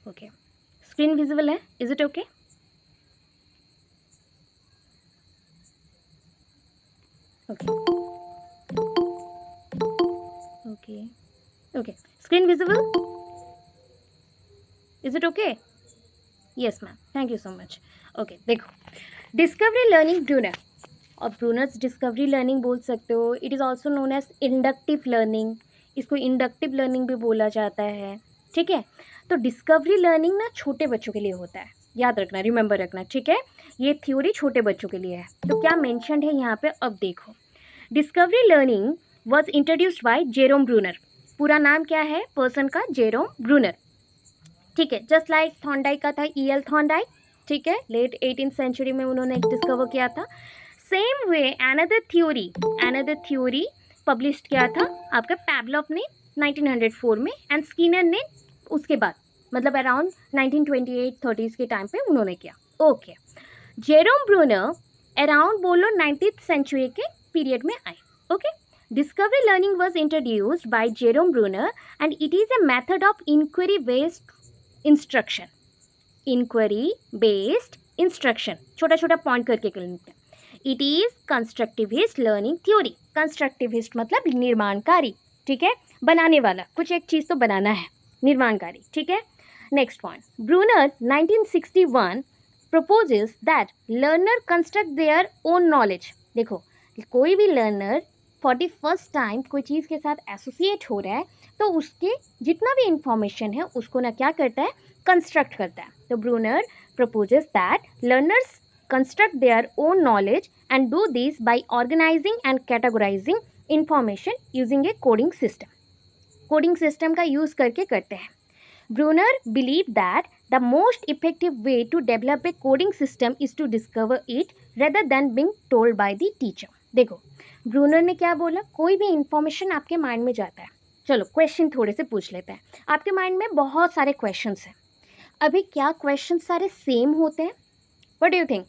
Okay, screen visible है? Is it okay? Okay okay okay, screen visible? Is it okay? Yes ma'am, thank you so much. Okay, देखो, discovery learning Bruner, और Bruner's discovery learning बोल सकते हो। It is also known as inductive learning, इसको inductive learning भी बोला जाता है, ठीक है। तो डिस्कवरी लर्निंग ना छोटे बच्चों के लिए होता है, याद रखना, रिमेंबर रखना, ठीक है। ये थ्योरी छोटे बच्चों के लिए है। तो क्या मेंशन्ड है यहाँ पे, अब देखो, discovery learning was introduced by Jerome Brunner. पूरा नाम क्या है पर्सन का? जेरोम ब्रूनर, ठीक है। जस्ट लाइक थॉर्नडाइक का था E.L. थॉर्नडाइक, ठीक है, लेट 18th सेंचुरी में उन्होंने डिस्कवर किया था। Same way another theory publish किया था आपका पैवलोव ने 1904 में, एंड स्किनर ने उसके बाद, मतलब अराउंड 1928-30s के टाइम पे उन्होंने किया। ओके, जेरोम ब्रूनर अराउंड बोलो 19th सेंचुरी के पीरियड में आए। Okay, discovery learning was introduced by Jerome Bruner and it is a method of inquiry based instruction. Inquiry based instruction, छोटा छोटा पॉइंट करके लिखते हैं। It is constructivist learning theory. Constructivist मतलब निर्माणकारी, ठीक है, बनाने वाला, कुछ एक चीज तो बनाना है, निर्माणकारी, ठीक है। Next point, Bruner 1961 proposes that learner construct their own knowledge। देखो, कोई भी लर्नर 41st टाइम कोई चीज़ के साथ एसोसिएट हो रहा है तो उसके जितना भी इंफॉर्मेशन है उसको ना क्या करता है, कंस्ट्रक्ट करता है। तो Brunner proposes that learners construct their own knowledge and do this by organizing and categorizing information using a coding system। Coding system का यूज करके करते हैं। Bruner believed that the most effective way to develop a coding system is to discover it rather than being told by the teacher। देखो, Brunner ने क्या बोला, कोई भी इंफॉर्मेशन आपके माइंड में जाता है, चलो क्वेश्चन थोड़े से पूछ लेते हैं। आपके माइंड में बहुत सारे क्वेश्चंस हैं, अभी क्या क्वेश्चन सारे सेम होते हैं? What do you think?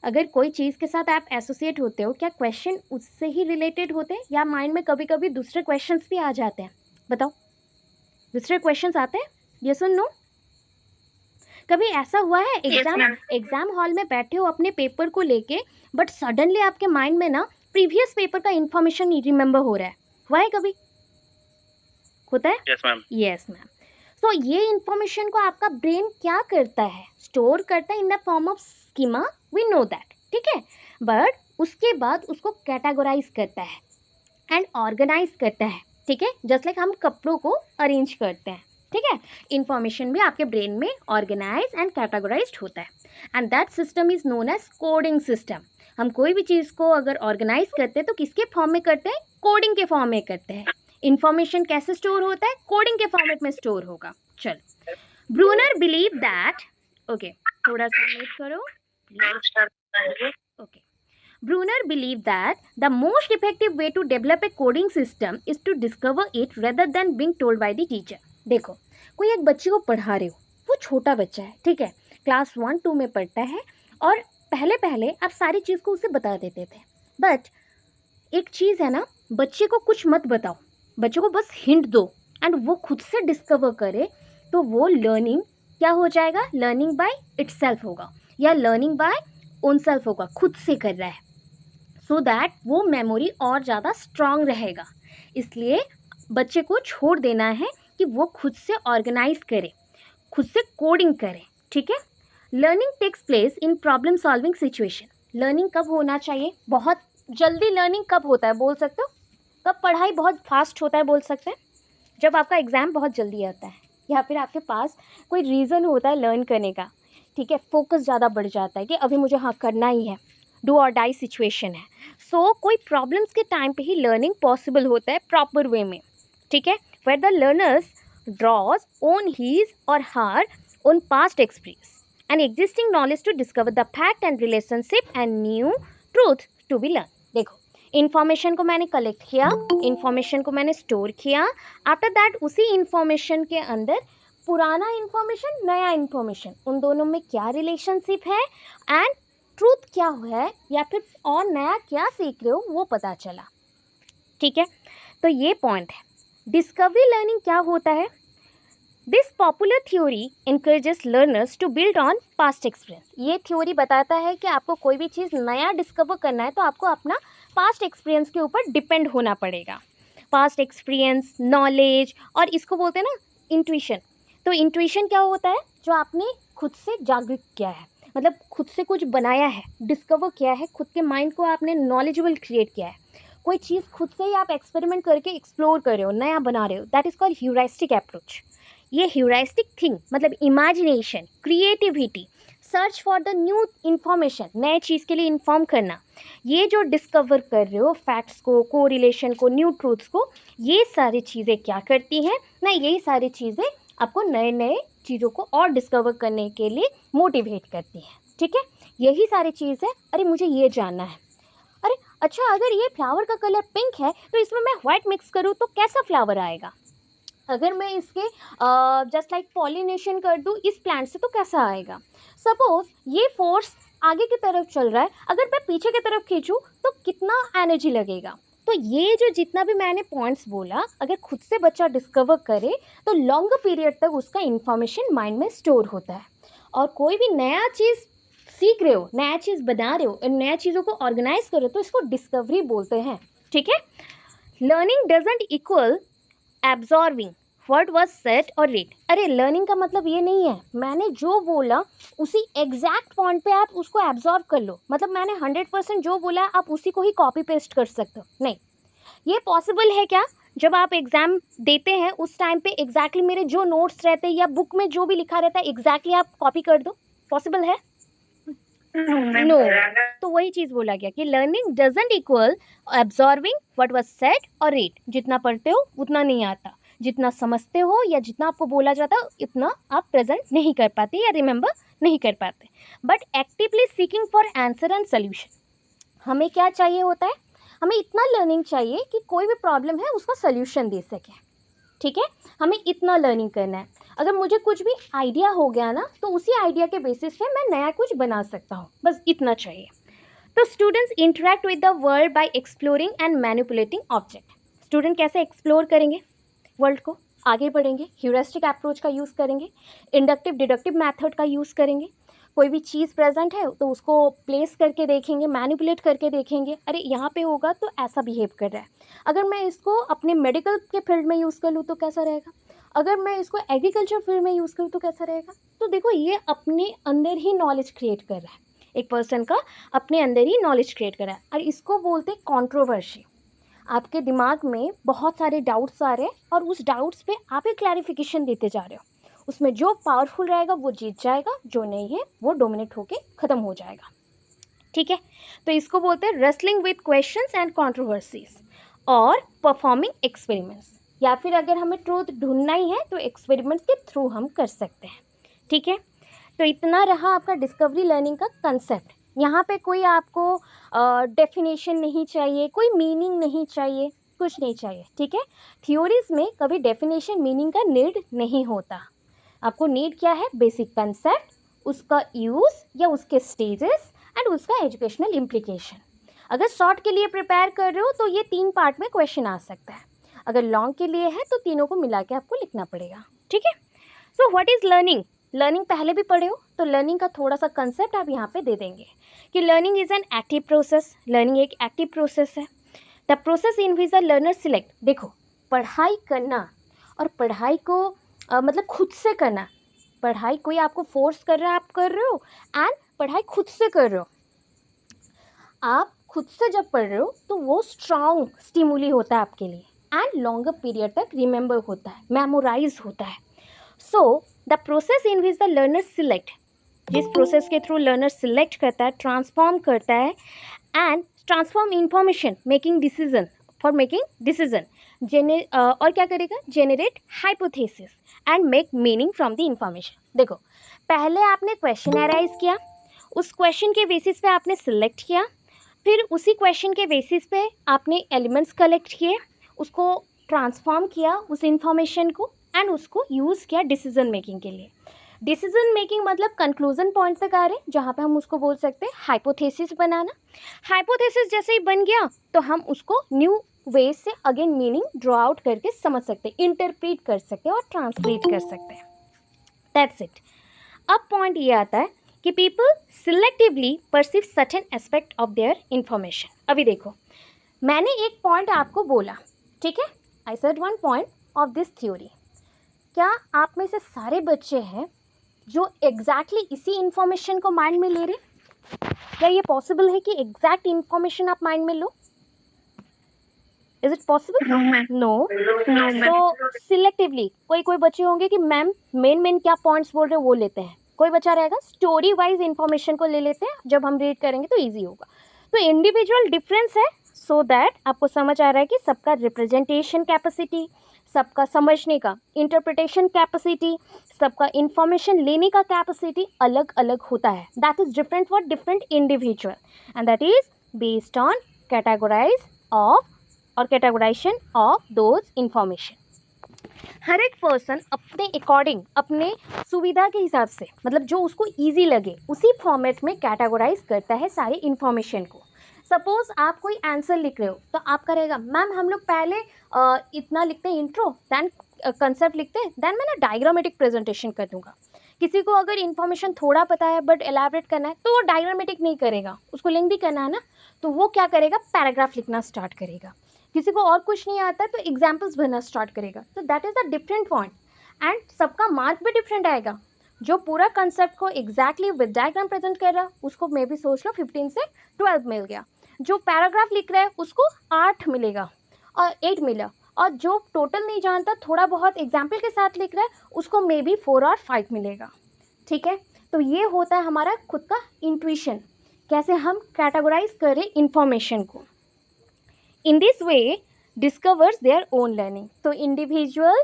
अगर कोई चीज़ के साथ आप एसोसिएट होते हो, क्या क्वेश्चन उससे ही रिलेटेड होते हैं या माइंड में कभी कभी दूसरे क्वेश्चंस भी आ जाते हैं? बताओ, दूसरे क्वेश्चंस आते हैं? यस और नो? कभी ऐसा हुआ है एग्जाम हॉल में बैठे हो अपने पेपर को लेके, बट सडनली आपके माइंड में ना प्रीवियस पेपर का इंफॉर्मेशन रिमेंबर हो रहा है? हुआ है कभी? होता है? Yes ma'am. Yes ma'am. तो ये इंफॉर्मेशन को आपका ब्रेन क्या करता है, स्टोर करता है in the form of schema, we know that, ठीक है। बट उसके बाद उसको कैटेगराइज करता है एंड ऑर्गेनाइज करता है, ठीक है, जस्ट लाइक हम कपड़ों को अरेंज करते हैं, ठीक है। इंफॉर्मेशन भी आपके ब्रेन में ऑर्गेनाइज एंड कैटेगराइज्ड होता है, and that system is known as coding system. हम कोई भी चीज़ को अगर ऑर्गेनाइज करते हैं तो किसके फॉर्म में करते हैं? कोडिंग के फॉर्म में करते हैं। इंफॉर्मेशन कैसे स्टोर होता है? कोडिंग के फॉर्मेट में स्टोर होगा। चलो, ब्रूनर बिलीव दैट, ओके, थोड़ा सा वेट करो, okay. Brunner believed that the most effective way to develop a coding system is to discover it rather than being told by the teacher। देखो, कोई एक बच्चे को पढ़ा रहे हो, वो छोटा बच्चा है, ठीक है, क्लास 1-2 में पढ़ता है, और पहले पहले आप सारी चीज़ को उसे बता देते थे। बट एक चीज़ है ना, बच्चे को कुछ मत बताओ, बच्चे को बस हिंट दो एंड वो खुद से डिस्कवर करे, तो वो लर्निंग क्या हो जाएगा? लर्निंग बाय इटसेल्फ होगा, या लर्निंग बाय ओन सेल्फ होगा, खुद से कर रहा है, सो दैट वो मेमोरी और ज़्यादा स्ट्रांग रहेगा। इसलिए बच्चे को छोड़ देना है कि वो खुद से ऑर्गेनाइज करे, खुद से कोडिंग करे, ठीक है। Learning takes place in problem solving situation. Learning कब होना चाहिए? बहुत जल्दी लर्निंग कब होता है, बोल सकते हो? कब पढ़ाई बहुत फास्ट होता है, बोल सकते हैं? जब आपका एग्ज़ाम बहुत जल्दी आता है, या फिर आपके पास कोई रीज़न होता है लर्न करने का, ठीक है, फोकस ज़्यादा बढ़ जाता है कि अभी मुझे हाँ करना ही है, डू और डाई सिचुएशन है। सो कोई प्रॉब्लम्स के टाइम पे ही लर्निंग पॉसिबल होता है प्रॉपर वे में, ठीक है, where the learners draws on his और her own past experience and existing knowledge to discover the fact and relationship and new truth to be learn. देखो, information को मैंने कलेक्ट किया, इन्फॉर्मेशन को मैंने स्टोर किया, आफ्टर दैट उसी information के अंदर पुराना इन्फॉर्मेशन, नया इन्फॉर्मेशन, उन दोनों में क्या रिलेशनशिप है एंड ट्रूथ क्या है, या फिर और नया क्या सीख रहे हो वो पता चला, ठीक है। तो ये पॉइंट है। डिस्कवरी लर्निंग क्या होता है? This popular theory encourages learners to build on past experience. ये थ्योरी बताता है कि आपको कोई भी चीज़ नया डिस्कवर करना है तो आपको अपना पास्ट एक्सपीरियंस के ऊपर डिपेंड होना पड़ेगा. पास्ट एक्सपीरियंस, नॉलेज, और इसको बोलते हैं ना इंट्यूशन. तो इंट्यूशन क्या होता है? जो आपने खुद से जागरूक किया है, मतलब खुद से कुछ बनाया है, डिस्कवर किया है, खुद के माइंड को आपने नॉलेजेबल क्रिएट किया है. कोई चीज़ खुद से ही आप एक्सपेरिमेंट करके एक्सप्लोर कर रहे हो, नया बना रहे हो, that is called heuristic approach. ये ह्यूरिस्टिक थिंग मतलब imagination, creativity, search for the new information, नए चीज़ के लिए इन्फॉर्म करना, ये जो डिस्कवर कर रहे हो फैक्ट्स को, को रिलेशन को, न्यू ट्रूथ्स को, ये सारी चीज़ें क्या करती हैं ना, यही सारी चीज़ें आपको नए नए चीज़ों को और डिस्कवर करने के लिए मोटिवेट करती हैं. ठीक है, यही सारी चीज़ है. अरे मुझे ये जानना है, अरे अच्छा अगर ये फ्लावर का कलर पिंक है तो इसमें मैं वाइट मिक्स करूँ तो कैसा फ्लावर आएगा? अगर मैं इसके जस्ट लाइक पॉलिनेशन कर दूँ इस प्लांट से तो कैसा आएगा? सपोज ये फोर्स आगे की तरफ चल रहा है, अगर मैं पीछे की तरफ खींचूँ तो कितना एनर्जी लगेगा? तो ये जो जितना भी मैंने पॉइंट्स बोला, अगर खुद से बच्चा डिस्कवर करे तो लॉन्गर पीरियड तक उसका इंफॉर्मेशन माइंड में स्टोर होता है. और कोई भी नया चीज़ सीख रहे हो, नया चीज़ बना रहे हो, नया चीज़ों को ऑर्गेनाइज करो तो इसको डिस्कवरी बोलते हैं. ठीक है, learning doesn't equal absorbing what was said और रीड. अरे लर्निंग का मतलब ये नहीं है मैंने जो बोला उसी एग्जैक्ट पॉइंट पे आप उसको एब्जॉर्व कर लो, मतलब मैंने 100% जो बोला आप उसी को ही कॉपी पेस्ट कर सकते हो. नहीं, ये पॉसिबल है क्या? जब आप एग्ज़ाम देते हैं उस टाइम पे एग्जैक्टली मेरे जो नोट्स रहते हैं या बुक में जो भी लिखा रहता है एग्जैक्टली आप कॉपी कर दो? पॉसिबल है? नो. तो वही चीज़ बोला गया कि learning doesn't equal absorbing what was said और रीड. जितना पढ़ते हो उतना नहीं आता, जितना समझते हो या जितना आपको बोला जाता है इतना आप प्रेजेंट नहीं कर पाते या रिमेंबर नहीं कर पाते. But actively seeking for answer and solution. हमें क्या चाहिए होता है? हमें इतना लर्निंग चाहिए कि कोई भी प्रॉब्लम है उसका सोल्यूशन दे सके. ठीक है, हमें इतना लर्निंग करना है. अगर मुझे कुछ भी आइडिया हो गया ना तो उसी आइडिया के बेसिस पे मैं नया कुछ बना सकता हूँ, बस इतना चाहिए. तो students interact with the world by exploring and manipulating object. Student कैसे एक्सप्लोर करेंगे वर्ल्ड को? आगे बढ़ेंगे, ह्यूरिस्टिक अप्रोच का यूज़ करेंगे, इंडक्टिव डिडक्टिव मेथड का यूज़ करेंगे. कोई भी चीज़ प्रेजेंट है तो उसको प्लेस करके देखेंगे, मैनिपुलेट करके देखेंगे, अरे यहाँ पे होगा तो ऐसा बिहेव कर रहा है. अगर मैं इसको अपने मेडिकल के फील्ड में यूज़ कर लूँ तो कैसा रहेगा? अगर मैं इसको एग्रीकल्चर फील्ड में यूज़ करूँ तो कैसा रहेगा? तो देखो ये अपने अंदर ही नॉलेज क्रिएट कर रहा है, एक पर्सन का अपने अंदर ही नॉलेज क्रिएट कर रहा है. और इसको बोलते हैं कॉन्ट्रोवर्सी. आपके दिमाग में बहुत सारे डाउट्स आ रहे हैं और उस डाउट्स पे आप एक क्लैरिफिकेशन देते जा रहे हो. उसमें जो पावरफुल रहेगा वो जीत जाएगा, जो नहीं है वो डोमिनेट होके ख़त्म हो जाएगा. ठीक है, तो इसको बोलते हैं wrestling with questions and controversies और परफॉर्मिंग एक्सपेरिमेंट्स. या फिर अगर हमें ट्रूथ ढूंढना ही है तो एक्सपेरिमेंट्स के थ्रू हम कर सकते हैं. ठीक है, तो इतना रहा आपका डिस्कवरी लर्निंग का कंसेप्ट. यहाँ पे कोई आपको डेफिनेशन नहीं चाहिए, कोई मीनिंग नहीं चाहिए, कुछ नहीं चाहिए. ठीक है, थ्योरीज में कभी डेफिनेशन मीनिंग का नीड नहीं होता. आपको नीड क्या है? बेसिक कंसेप्ट, उसका यूज़ या उसके स्टेजेस एंड उसका एजुकेशनल इम्प्लीकेशन. अगर शॉर्ट के लिए प्रिपेयर कर रहे हो तो ये 3 पार्ट में क्वेश्चन आ सकता है. अगर लॉन्ग के लिए है तो तीनों को मिला के आपको लिखना पड़ेगा. ठीक है, so what is learning? Learning पहले भी पढ़े हो तो लर्निंग का थोड़ा सा कंसेप्ट आप यहाँ पे दे देंगे कि learning is an active process. Learning एक एक्टिव प्रोसेस है. The process in which the learner select. देखो, पढ़ाई करना और पढ़ाई को मतलब खुद से करना. पढ़ाई कोई आपको फोर्स कर रहा है, आप कर रहे हो, एंड पढ़ाई खुद से कर रहे हो. आप खुद से जब पढ़ रहे हो तो वो स्ट्रॉन्ग स्टिमुली होता है आपके लिए एंड लॉन्गर पीरियड तक रिमेंबर होता है, मेमोराइज होता है. So the process in which the learner select, जिस प्रोसेस के थ्रू लर्नर सिलेक्ट करता है, ट्रांसफॉर्म करता है and transform information making decision for making decision, और क्या करेगा? Generate hypothesis and make meaning from the information. देखो, पहले आपने क्वेश्चन एराइज किया, उस क्वेश्चन के बेसिस पे आपने सिलेक्ट किया, फिर उसी क्वेश्चन के बेसिस पे आपने एलिमेंट्स कलेक्ट किए, उसको ट्रांसफॉर्म किया उस इंफॉर्मेशन को एंड उसको यूज़ किया डिसीजन मेकिंग के लिए. डिसीजन मेकिंग मतलब कंक्लूजन पॉइंट तक आ रहे हैं, जहाँ पे हम उसको बोल सकते हैं हाइपोथेसिस बनाना. हाइपोथेसिस जैसे ही बन गया तो हम उसको न्यू वेज से अगेन मीनिंग ड्रॉ आउट करके समझ सकते हैं, इंटरप्रेट कर सकते हैं और ट्रांसलेट कर सकते हैं। That's it. अब पॉइंट ये आता है कि people selectively perceive certain aspect of their information. अभी देखो, मैंने एक पॉइंट आपको बोला, ठीक है, I said one point of this theory. क्या आप में से सारे बच्चे हैं जो एग्जैक्टली इसी इंफॉर्मेशन को माइंड में ले रहे? क्या ये पॉसिबल है कि एग्जैक्ट इंफॉर्मेशन आप माइंड में लो? Is it possible? नो। तो सिलेक्टिवली कोई बच्चे होंगे कि मैम मेन क्या पॉइंट्स बोल रहे हो वो लेते हैं, कोई बच्चा रहेगा स्टोरी वाइज इंफॉर्मेशन को ले लेते हैं, जब हम रीड करेंगे तो ईजी होगा। तो इंडिविजुअल डिफरेंस है, सो दैट आपको समझ आ रहा है कि सबका रिप्रेजेंटेशन कैपेसिटी, सबका समझने का इंटरप्रिटेशन कैपेसिटी, सबका इंफॉर्मेशन लेने का कैपेसिटी अलग अलग होता है। That is different for different individual and that is based on categorize of और कैटेगराइजेशन ऑफ दोज इंफॉर्मेशन। हर एक पर्सन अपने अकॉर्डिंग, अपने सुविधा के हिसाब से, मतलब जो उसको इजी लगे उसी फॉर्मेट में कैटेगराइज करता है सारे इंफॉर्मेशन को। सपोज आप कोई आंसर लिख रहे हो तो आपका रहेगा मैम हम लोग पहले इतना लिखते हैं इंट्रो, देन कंसेप्ट लिखते हैं, देन मैं ना डायग्रामेटिक प्रेजेंटेशन कर दूंगा। किसी को अगर इन्फॉर्मेशन थोड़ा पता है बट एलैबोरेट करना है तो वो डायग्रामेटिक नहीं करेगा, उसको लिंक भी करना है ना, तो वो क्या करेगा, पैराग्राफ लिखना स्टार्ट करेगा। किसी को और कुछ नहीं आता है तो एग्जाम्पल्स भरना स्टार्ट करेगा। तो that is the different point and सबका मार्क भी डिफरेंट आएगा। जो पूरा कंसेप्ट को एग्जैक्टली विद डायग्राम प्रेजेंट कर रहा है उसको मे भी सोच लो 15 से 12 मिल गया, जो पैराग्राफ लिख रहा है उसको 8 मिलेगा और 8 मिला, और जो टोटल नहीं जानता थोड़ा बहुत एग्जाम्पल के साथ लिख रहा है उसको मे बी 4 और 5 मिलेगा। ठीक है, तो ये होता है हमारा खुद का इंट्यूशन, कैसे हम कैटेगराइज करें इंफॉर्मेशन को। In this way discovers their own learning. तो इंडिविजुअल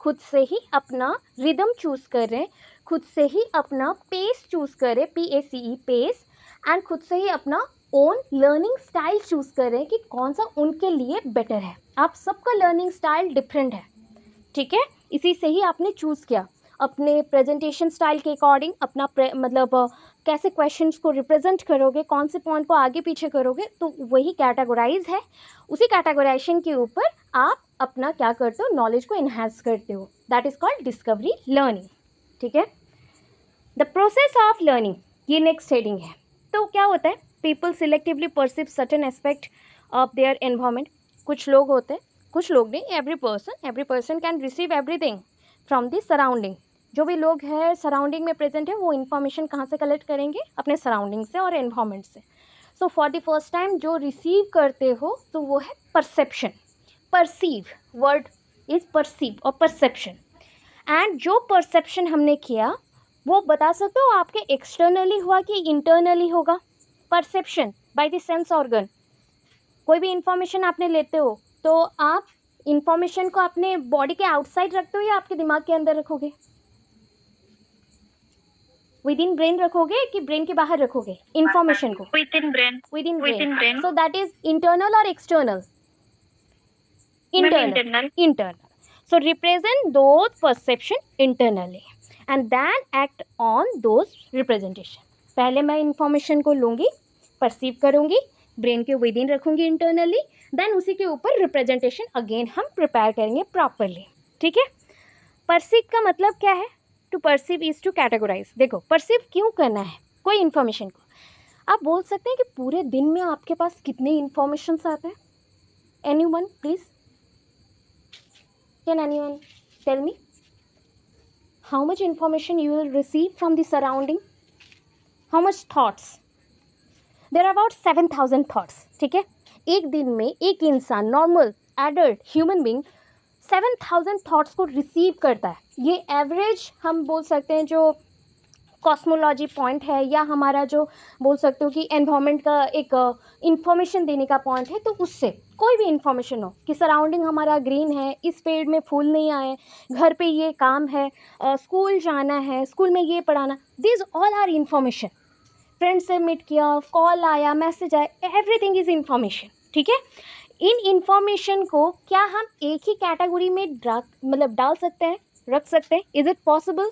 खुद से ही अपना रिदम चूज कर रहे हैं, खुद से ही अपना पेस चूज कर रहे, PACE पेस, एंड खुद से ही अपना ओन लर्निंग स्टाइल चूज कर रहे हैं कि कौन सा उनके लिए बेटर है। आप सबका लर्निंग स्टाइल डिफरेंट है, ठीक है, इसी से ही आपने चूज किया अपने प्रेजेंटेशन स्टाइल के अकॉर्डिंग, अपना मतलब कैसे क्वेश्चंस को रिप्रेजेंट करोगे, कौन से पॉइंट को आगे पीछे करोगे, तो वही कैटेगराइज है। उसी कैटेगराइजेशन के ऊपर आप अपना क्या करते हो, नॉलेज को इन्हांस करते हो। That is called discovery learning. ठीक है, द प्रोसेस ऑफ लर्निंग, ये नेक्स्ट हेडिंग है। तो क्या होता है, people selectively perceive certain aspect of their environment. कुछ लोग होते हैं, कुछ लोग नहीं, every person can receive everything from the surrounding. जो भी लोग हैं सराउंडिंग में प्रेजेंट है वो इन्फॉर्मेशन कहाँ से कलेक्ट करेंगे, अपने सराउंडिंग से और एनवायरमेंट से। So for the first time जो रिसीव करते हो तो वो है perception. Perceive word is perceive और परसेप्शन, एंड जो परसेप्शन हमने किया वो बता सकते हो आपके एक्सटर्नली हुआ कि इंटरनली होगा। Perception by the sense organ. कोई भी इंफॉर्मेशन आपने लेते हो तो आप इंफॉर्मेशन को अपने बॉडी के आउटसाइड रखते हो या आपके दिमाग के अंदर रखोगे, विद इन ब्रेन रखोगे कि ब्रेन के बाहर रखोगे इंफॉर्मेशन को? Within brain. So that is internal और external? Internal. So represent those perception internally and then act on those representation. पहले मैं इंफॉर्मेशन को लूँगी, परसीव करूँगी, ब्रेन के विद इन रखूँगी इंटरनली, देन उसी के ऊपर रिप्रेजेंटेशन अगेन हम प्रिपेयर करेंगे प्रॉपरली। ठीक है, परसीव का मतलब क्या है? To perceive is to categorize. देखो परसीव क्यों करना है कोई इन्फॉर्मेशन को, आप बोल सकते हैं कि पूरे दिन में आपके पास कितने इन्फॉर्मेशन आते हैं? Anyone please, can anyone tell me how much information you will receive from the surrounding? How much thoughts? There are about 7,000 thoughts. ठीक है, एक दिन में एक इंसान normal adult human being 7,000 thoughts को रिसीव करता है। ये एवरेज हम बोल सकते हैं जो कॉस्मोलॉजी पॉइंट है, या हमारा जो बोल सकते हो कि एनवायरनमेंट का एक इंफॉर्मेशन देने का पॉइंट है। तो उससे कोई भी इंफॉर्मेशन हो कि सराउंडिंग हमारा ग्रीन है, इस पेड़ में फूल नहीं आए, घर पे ये काम है, स्कूल जाना है, स्कूल में ये पढ़ाना, this all are information. Friend से मीट किया, कॉल आया, मैसेज आया, एवरीथिंग इज इंफॉर्मेशन। ठीक है, इन इंफॉर्मेशन को क्या हम एक ही कैटेगरी में मतलब डाल सकते हैं, रख सकते हैं? इज इट पॉसिबल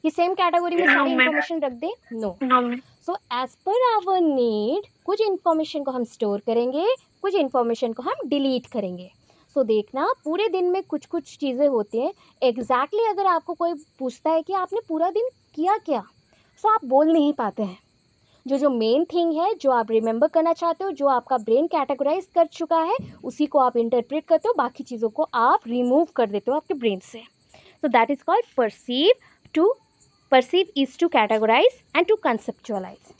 कि सेम कैटेगरी में सारी इंफॉर्मेशन रख दें? No. So as per our need कुछ इंफॉर्मेशन को हम स्टोर करेंगे, कुछ इन्फॉर्मेशन को हम डिलीट करेंगे। सो देखना पूरे दिन में कुछ कुछ चीज़ें होती हैं, एग्जैक्टली अगर आपको कोई पूछता है कि आपने पूरा दिन किया क्या, सो आप बोल नहीं पाते हैं। जो मेन थिंग है, जो आप रिमेंबर करना चाहते हो, जो आपका ब्रेन कैटेगराइज कर चुका है, उसी को आप इंटरप्रेट करते हो, बाकी चीज़ों को आप रिमूव कर देते हो आपके ब्रेन से। So that is called perceive is to categorize and to conceptualize.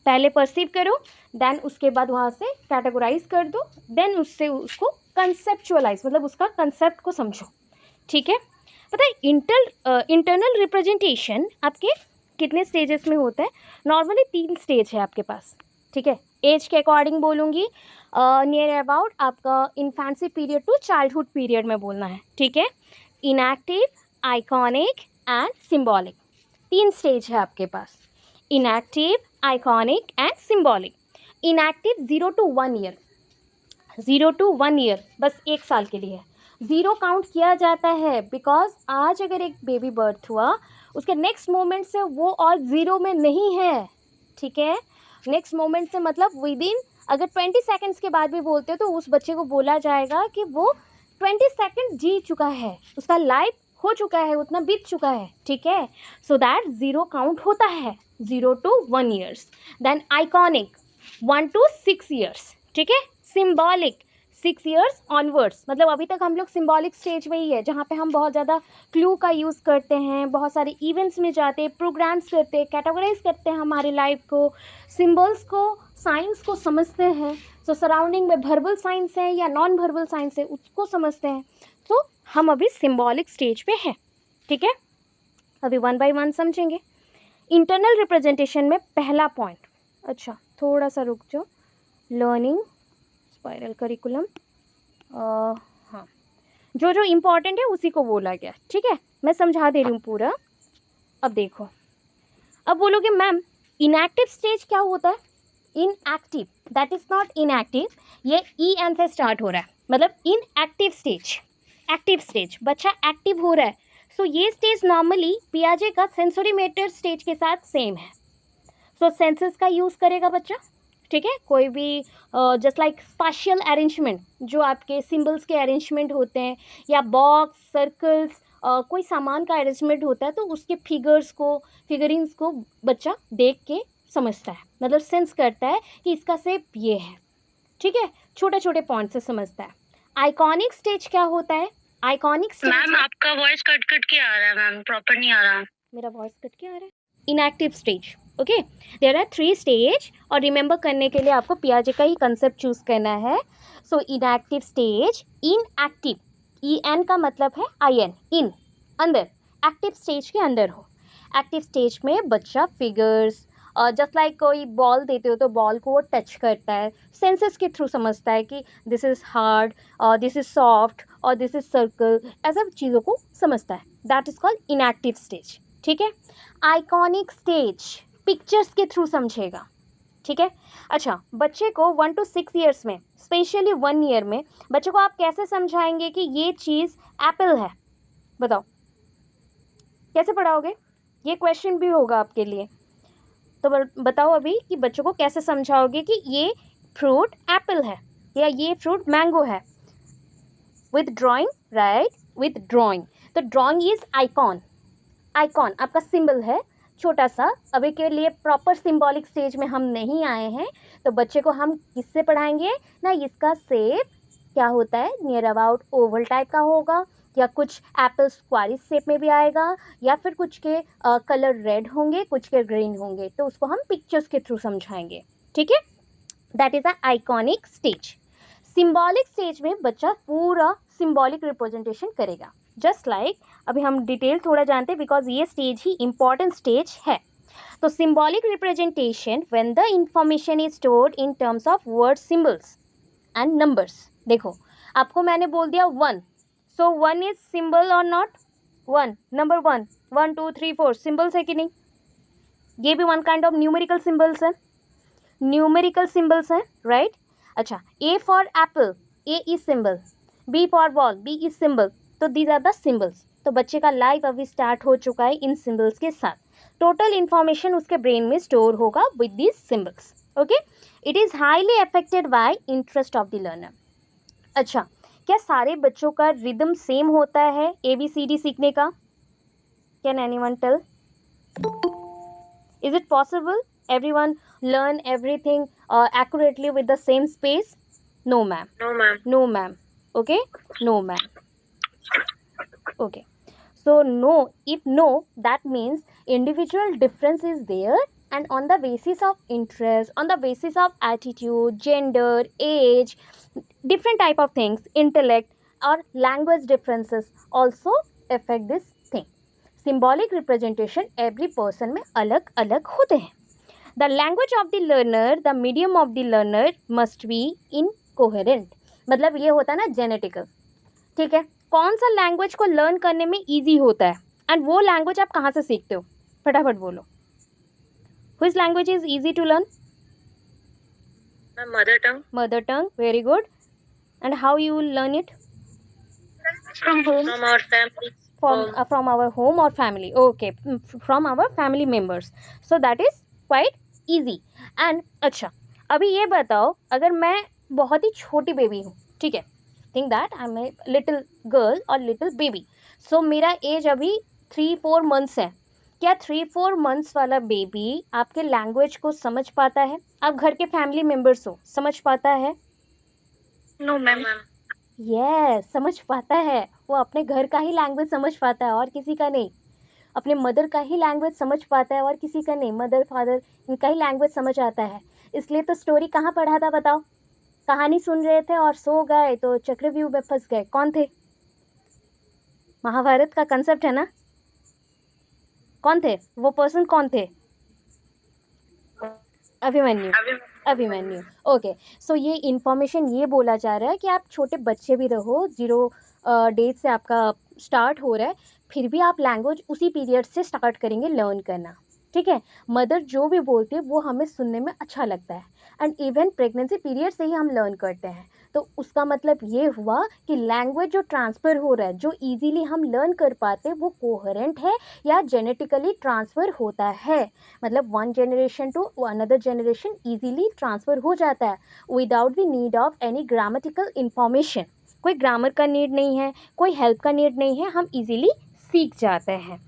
पहले परसीव करो, देन उसके बाद वहाँ से कैटेगराइज कर दो, देन उससे उसको कंसेप्चुअलाइज मतलब उसका कंसेप्ट को समझो। ठीक है, पता है इंटरनल रिप्रेजेंटेशन आपके कितने स्टेजेस में होता है? नॉर्मली 3 स्टेज है आपके पास। ठीक है, एज के अकॉर्डिंग बोलूँगी, नियर अबाउट आपका infancy period to childhood period में बोलना है। ठीक है, enactive, iconic and symbolic, 3 stage है आपके पास, enactive, iconic and symbolic. Enactive 0 to 1 year, 0 to 1 year बस 1 साल के लिए 0 काउंट किया जाता है, बिकॉज आज अगर एक बेबी बर्थ हुआ, उसके नेक्स्ट मोमेंट से वो और 0 में नहीं है। ठीक है, नेक्स्ट मोमेंट से मतलब विद इन अगर 20 सेकेंड्स के बाद भी बोलते हो तो उस बच्चे को बोला जाएगा कि वो 20 सेकेंड जी चुका है, उसका लाइफ हो चुका है, उतना बीत चुका है। ठीक है, सो दैट 0 काउंट होता है 0 to 1 years. Then iconic 1 to 6 years. ठीक है, सिम्बॉलिक 6 ईयर्स ऑनवर्ड्स, मतलब अभी तक हम लोग सिम्बॉलिक स्टेज में ही है, जहाँ पे हम बहुत ज़्यादा क्लू का यूज़ करते हैं, बहुत सारे इवेंट्स में जाते हैं, प्रोग्राम्स करते हैं, कैटेगराइज करते हैं हमारे लाइफ को, सिम्बल्स को, साइंस को समझते हैं। सो सराउंडिंग में वर्बल साइंस है या नॉन वर्बल साइंस है, उसको समझते हैं। तो हम अभी सिम्बॉलिक स्टेज पे हैं। ठीक है, अभी 1 by 1 समझेंगे। इंटरनल रिप्रेजेंटेशन में पहला पॉइंट, अच्छा थोड़ा सा रुक जाओ, लर्निंग स्पाइरल करिकुलम, हाँ जो इम्पॉर्टेंट है उसी को बोला गया। ठीक है, मैं समझा दे रही हूँ पूरा। अब देखो, अब बोलोगे मैम इनएक्टिव स्टेज क्या होता है? Inactive, that is not inactive, ये ई एन से स्टार्ट हो रहा है, मतलब इनएक्टिव स्टेज, एक्टिव स्टेज, बच्चा एक्टिव हो रहा है। सो ये स्टेज नॉर्मली पियाजे का सेंसोरीमेटर स्टेज के साथ सेम है। सो सेंसेस का यूज़ करेगा बच्चा। ठीक है, कोई भी जस्ट लाइक स्पाशियल अरेंजमेंट, जो आपके सिंबल्स के अरेंजमेंट होते हैं या बॉक्स, सर्कल्स, कोई सामान का अरेंजमेंट होता है, तो उसके फिगरिंग्स को बच्चा देख के समझता है, मतलब सेंस करता है कि इसका शेप ये है। ठीक है, छोटे छोटे पॉइंट से समझता है। आइकॉनिक स्टेज क्या होता है? आइकॉनिक स्टेज, मैम आपका वॉइस कट कट के आ रहा है मैम, प्रॉपर नहीं आ रहा। मेरा वॉइस कट के आ रहा है? Enactive stage, okay, there are 3 stage, और रिमेंबर करने के लिए आपको पियाजे का ही कंसेप्ट चूज करना है। So enactive stage, enactive, E N का मतलब है आई एन, इन, अंदर, एक्टिव स्टेज के अंदर हो। एक्टिव स्टेज में बच्चा फिगर्स, जस्ट लाइक कोई बॉल देते हो तो बॉल को वो टच करता है, सेंसेस के थ्रू समझता है कि दिस इज़ हार्ड और दिस इज़ सॉफ्ट और दिस इज़ सर्कल, ऐसा चीज़ों को समझता है। That is called inactive stage. ठीक है, आइकॉनिक स्टेज पिक्चर्स के थ्रू समझेगा। ठीक है, अच्छा बच्चे को 1 to 6 ईयर्स में, स्पेशली 1 ईयर में, बच्चे को आप कैसे समझाएंगे कि ये चीज़ एप्पल है? बताओ कैसे पढ़ाओगे? ये क्वेश्चन भी होगा आपके लिए, तो बताओ अभी कि बच्चों को कैसे समझाओगे कि ये फ्रूट एप्पल है या ये फ्रूट मैंगो है? With drawing, right, with drawing. तो ड्राइंग इज आइकॉन, आइकॉन आपका सिंबल है छोटा सा। अभी के लिए प्रॉपर सिंबॉलिक स्टेज में हम नहीं आए हैं, तो बच्चे को हम किससे पढ़ाएंगे ना, इसका शेप क्या होता है, नियर अबाउट ओवल टाइप का होगा, या कुछ एप्पल स्क्वायर शेप में भी आएगा, या फिर कुछ के कलर रेड होंगे, कुछ के ग्रीन होंगे, तो उसको हम पिक्चर्स के थ्रू समझाएंगे। ठीक है, that is a iconic stage. Symbolic stage में बच्चा पूरा सिंबॉलिक रिप्रेजेंटेशन करेगा, जस्ट लाइक अभी हम डिटेल थोड़ा जानते हैं, बिकॉज ये स्टेज ही इंपॉर्टेंट स्टेज है। तो symbolic representation when the information is stored in terms of word, symbols and numbers. देखो आपको मैंने बोल दिया 1, सो 1 इज सिंबल और नॉट? 1, नंबर 1, 1 2 3 4 सिंबल्स है कि नहीं? ये भी one kind of numerical symbols है, न्यूमेरिकल सिंबल्स हैं, राइट। अच्छा, A for apple, A is symbol, B for ball, B is symbol, तो दीज आर द सिंबल्स। तो बच्चे का लाइफ अभी स्टार्ट हो चुका है इन सिंबल्स के साथ। टोटल इन्फॉर्मेशन उसके ब्रेन में स्टोर होगा with these symbols. Okay, it is highly affected by interest of the learner. अच्छा, क्या सारे बच्चों का रिदम सेम होता है ABCD सीखने का? Can anyone tell? Is it possible everyone learn everything accurately with the same space? No ma'am. No, ma'am. No ma'am. Okay? No ma'am. Okay. So no, if no, that means individual difference is there, and on the basis of interest, on the basis of attitude, gender, age, different type of things, intellect or language differences also affect this thing. Symbolic representation every person में अलग अलग होते हैं. The language of the learner, the medium of the learner must be incoherent. मतलब ये होता है ना जेनेटिकल. ठीक है, कौन सा लैंग्वेज को लर्न करने में इजी होता है, एंड वो लैंग्वेज आप कहाँ से सीखते हो? फटाफट बोलो. Which language is easy to learn? Mother tongue. Mother tongue, very good. And how you will learn it? From home. From our family. From our home or family. Okay, from our family members. So that is quite easy. And अच्छा, अभी ये बताओ, अगर मैं बहुत ही छोटी baby हूँ, ठीक है, think that I am a little girl और लिटिल बेबी, सो मेरा एज अभी 3-4 मंथ्स है. क्या 3-4 मंथ्स वाला बेबी आपके लैंग्वेज को समझ पाता है? आप घर के फैमिली मेम्बर्स हो, समझ पाता है? No, ma'am. यस, समझ पाता है. वो अपने घर का ही लैंग्वेज समझ पाता है और किसी का नहीं. अपने मदर का ही लैंग्वेज समझ पाता है और किसी का नहीं. मदर फादर इनका ही लैंग्वेज समझ आता है. इसलिए तो स्टोरी कहाँ पढ़ा था बताओ? कहानी सुन रहे थे और सो गए तो चक्रव्यूह में फंस गए. कौन थे? महाभारत का कंसेप्ट है ना. कौन थे वो पर्सन? कौन थे? अभिमन्यु. अभिमन्यु. ओके, सो ये इंफॉर्मेशन ये बोला जा रहा है कि आप छोटे बच्चे भी रहो, 0 डेज से आपका स्टार्ट हो रहा है, फिर भी आप लैंग्वेज उसी पीरियड से स्टार्ट करेंगे लर्न करना. ठीक है, मदर जो भी बोलती है वो हमें सुनने में अच्छा लगता है, एंड इवन प्रेगनेंसी पीरियड से ही हम लर्न करते हैं. तो उसका मतलब ये हुआ कि लैंग्वेज जो ट्रांसफ़र हो रहा है, जो इजीली हम लर्न कर पाते हैं, वो कोहेरेंट है या जेनेटिकली ट्रांसफ़र होता है. मतलब one generation to another generation easily transfer हो जाता है without the need of any grammatical information. कोई ग्रामर का नीड नहीं है, कोई हेल्प का नीड नहीं है, हम इजीली सीख जाते हैं.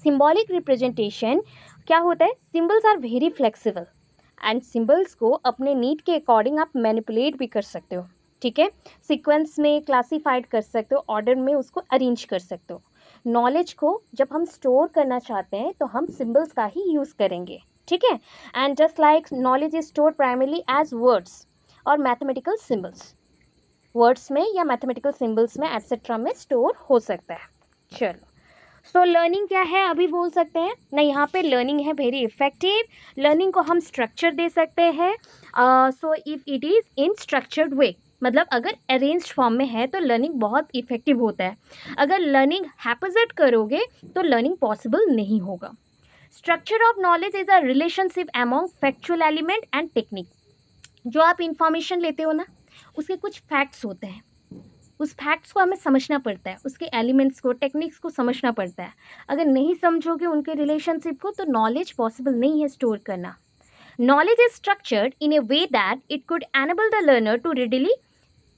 सिम्बॉलिक रिप्रेजेंटेशन क्या होता है? Symbols are very flexible, and symbols को अपने नीड के अकॉर्डिंग आप मैनिपुलेट भी कर सकते हो. ठीक है, सीक्वेंस में क्लासीफाइड कर सकते हो, ऑर्डर में उसको अरेंज कर सकते हो. नॉलेज को जब हम स्टोर करना चाहते हैं तो हम सिम्बल्स का ही यूज़ करेंगे. ठीक है, and just like knowledge is stored primarily as words और मैथमेटिकल सिम्बल्स. वर्ड्स में या मैथमेटिकल सिम्बल्स में एटसेट्रा में स्टोर हो सकता है. चलो, सो लर्निंग क्या है अभी बोल सकते हैं ना. यहाँ पे लर्निंग है वेरी इफेक्टिव. लर्निंग को हम स्ट्रक्चर दे सकते हैं. So if it is in structured way, मतलब अगर अरेंज्ड फॉर्म में है तो लर्निंग बहुत इफेक्टिव होता है. अगर लर्निंग हैपोजिट करोगे तो लर्निंग पॉसिबल नहीं होगा. Structure of knowledge is a relationship among factual element and technique. जो आप इंफॉर्मेशन लेते हो ना, उसके कुछ फैक्ट्स होते हैं, उस फैक्ट्स को हमें समझना पड़ता है, उसके एलिमेंट्स को, टेक्निक्स को समझना पड़ता है. अगर नहीं समझोगे उनके रिलेशनशिप को तो नॉलेज पॉसिबल नहीं है स्टोर करना. Knowledge is structured in a way that it could enable the learner to readily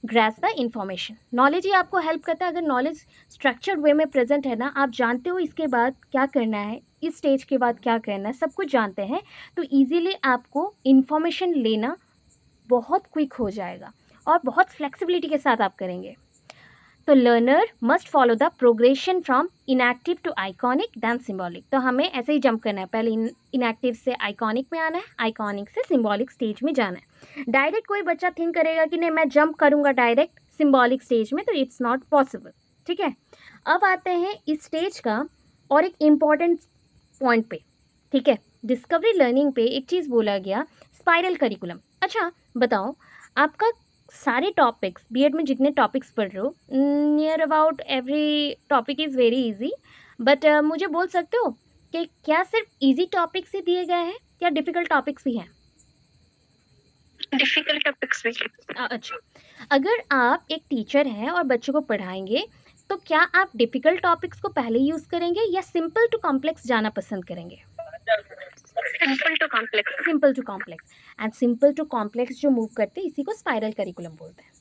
grasp the information. Knowledge ही आपको हेल्प करता है. अगर नॉलेज स्ट्रक्चर्ड वे में प्रेजेंट है ना, आप जानते हो इसके बाद क्या करना है, इस स्टेज के बाद क्या करना है, सब कुछ जानते हैं, तो ईजीली आपको इंफॉर्मेशन लेना बहुत क्विक हो जाएगा और बहुत फ्लेक्सिबिलिटी के साथ आप करेंगे. तो learner must follow the progression from enactive to iconic then symbolic. तो हमें ऐसे ही जंप करना है, पहले इनएक्टिव से आइकॉनिक में आना है, आइकॉनिक से सिम्बॉलिक स्टेज में जाना है. डायरेक्ट कोई बच्चा थिंक करेगा कि नहीं मैं जंप करूँगा डायरेक्ट सिम्बॉलिक स्टेज में, तो इट्स नॉट पॉसिबल. ठीक है, अब आते हैं इस स्टेज का और एक इम्पॉर्टेंट पॉइंट पे. ठीक है, डिस्कवरी लर्निंग पे एक चीज़ बोला गया, स्पाइरल करिकुलम. अच्छा बताओ, आपका सारे टॉपिक्स बीएड में जितने टॉपिक्स पढ़ रहे हो, near about every topic is very easy, but मुझे बोल सकते हो कि क्या सिर्फ इजी टॉपिक्स ही दिए गए हैं या डिफ़िकल्ट टॉपिक्स भी हैं? डिफिकल्ट टॉपिक्स भी. अच्छा, अगर आप एक टीचर हैं और बच्चों को पढ़ाएंगे तो क्या आप डिफ़िकल्ट टॉपिक्स को पहले यूज़ करेंगे या सिंपल टू कॉम्प्लेक्स जाना पसंद करेंगे? Simple to complex. Simple to complex, and simple to complex जो मूव करते हैं इसी को स्पाइरल करिकुलम बोलते हैं।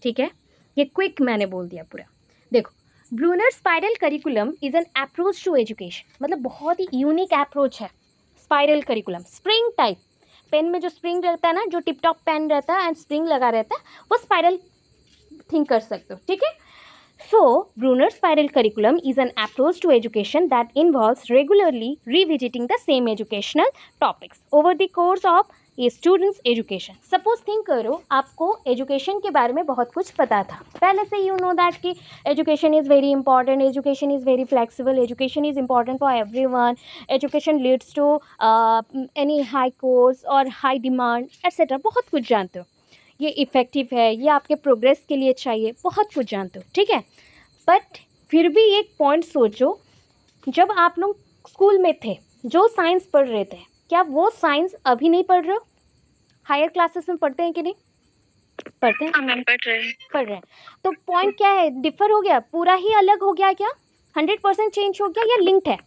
ठीक है, ये क्विक मैंने बोल दिया पूरा। देखो, Bruner spiral curriculum is an approach to education, मतलब बहुत ही यूनिक अप्रोच है spiral curriculum. Spring type, pen में जो स्प्रिंग रहता है ना, जो टिप टॉप पेन रहता है एंड स्प्रिंग लगा रहता है, वो स्पाइरल थिंक कर सकते हो। ठीक है, so Brunner's spiral curriculum is an approach to education that involves regularly revisiting the same educational topics over the course of a student's education. Suppose think करो, आपको एजुकेशन के बारे में बहुत कुछ पता था पहले से, you know that कि education is very important, education is very flexible, education is important for everyone, education leads to any high course or high demand etc. बहुत कुछ जानते हो, ये इफ़ेक्टिव है, ये आपके प्रोग्रेस के लिए चाहिए, बहुत कुछ जानते हो। ठीक है, बट फिर भी एक पॉइंट सोचो, जब आप लोग स्कूल में थे, जो साइंस पढ़ रहे थे, क्या वो साइंस अभी नहीं पढ़ रहे हो? हायर क्लासेस में पढ़ते हैं कि नहीं पढ़ते हैं? मैम पढ़ रहे हैं। तो पॉइंट क्या है, डिफर हो गया, पूरा ही अलग हो गया क्या? 100% चेंज हो गया या लिंक्ड है?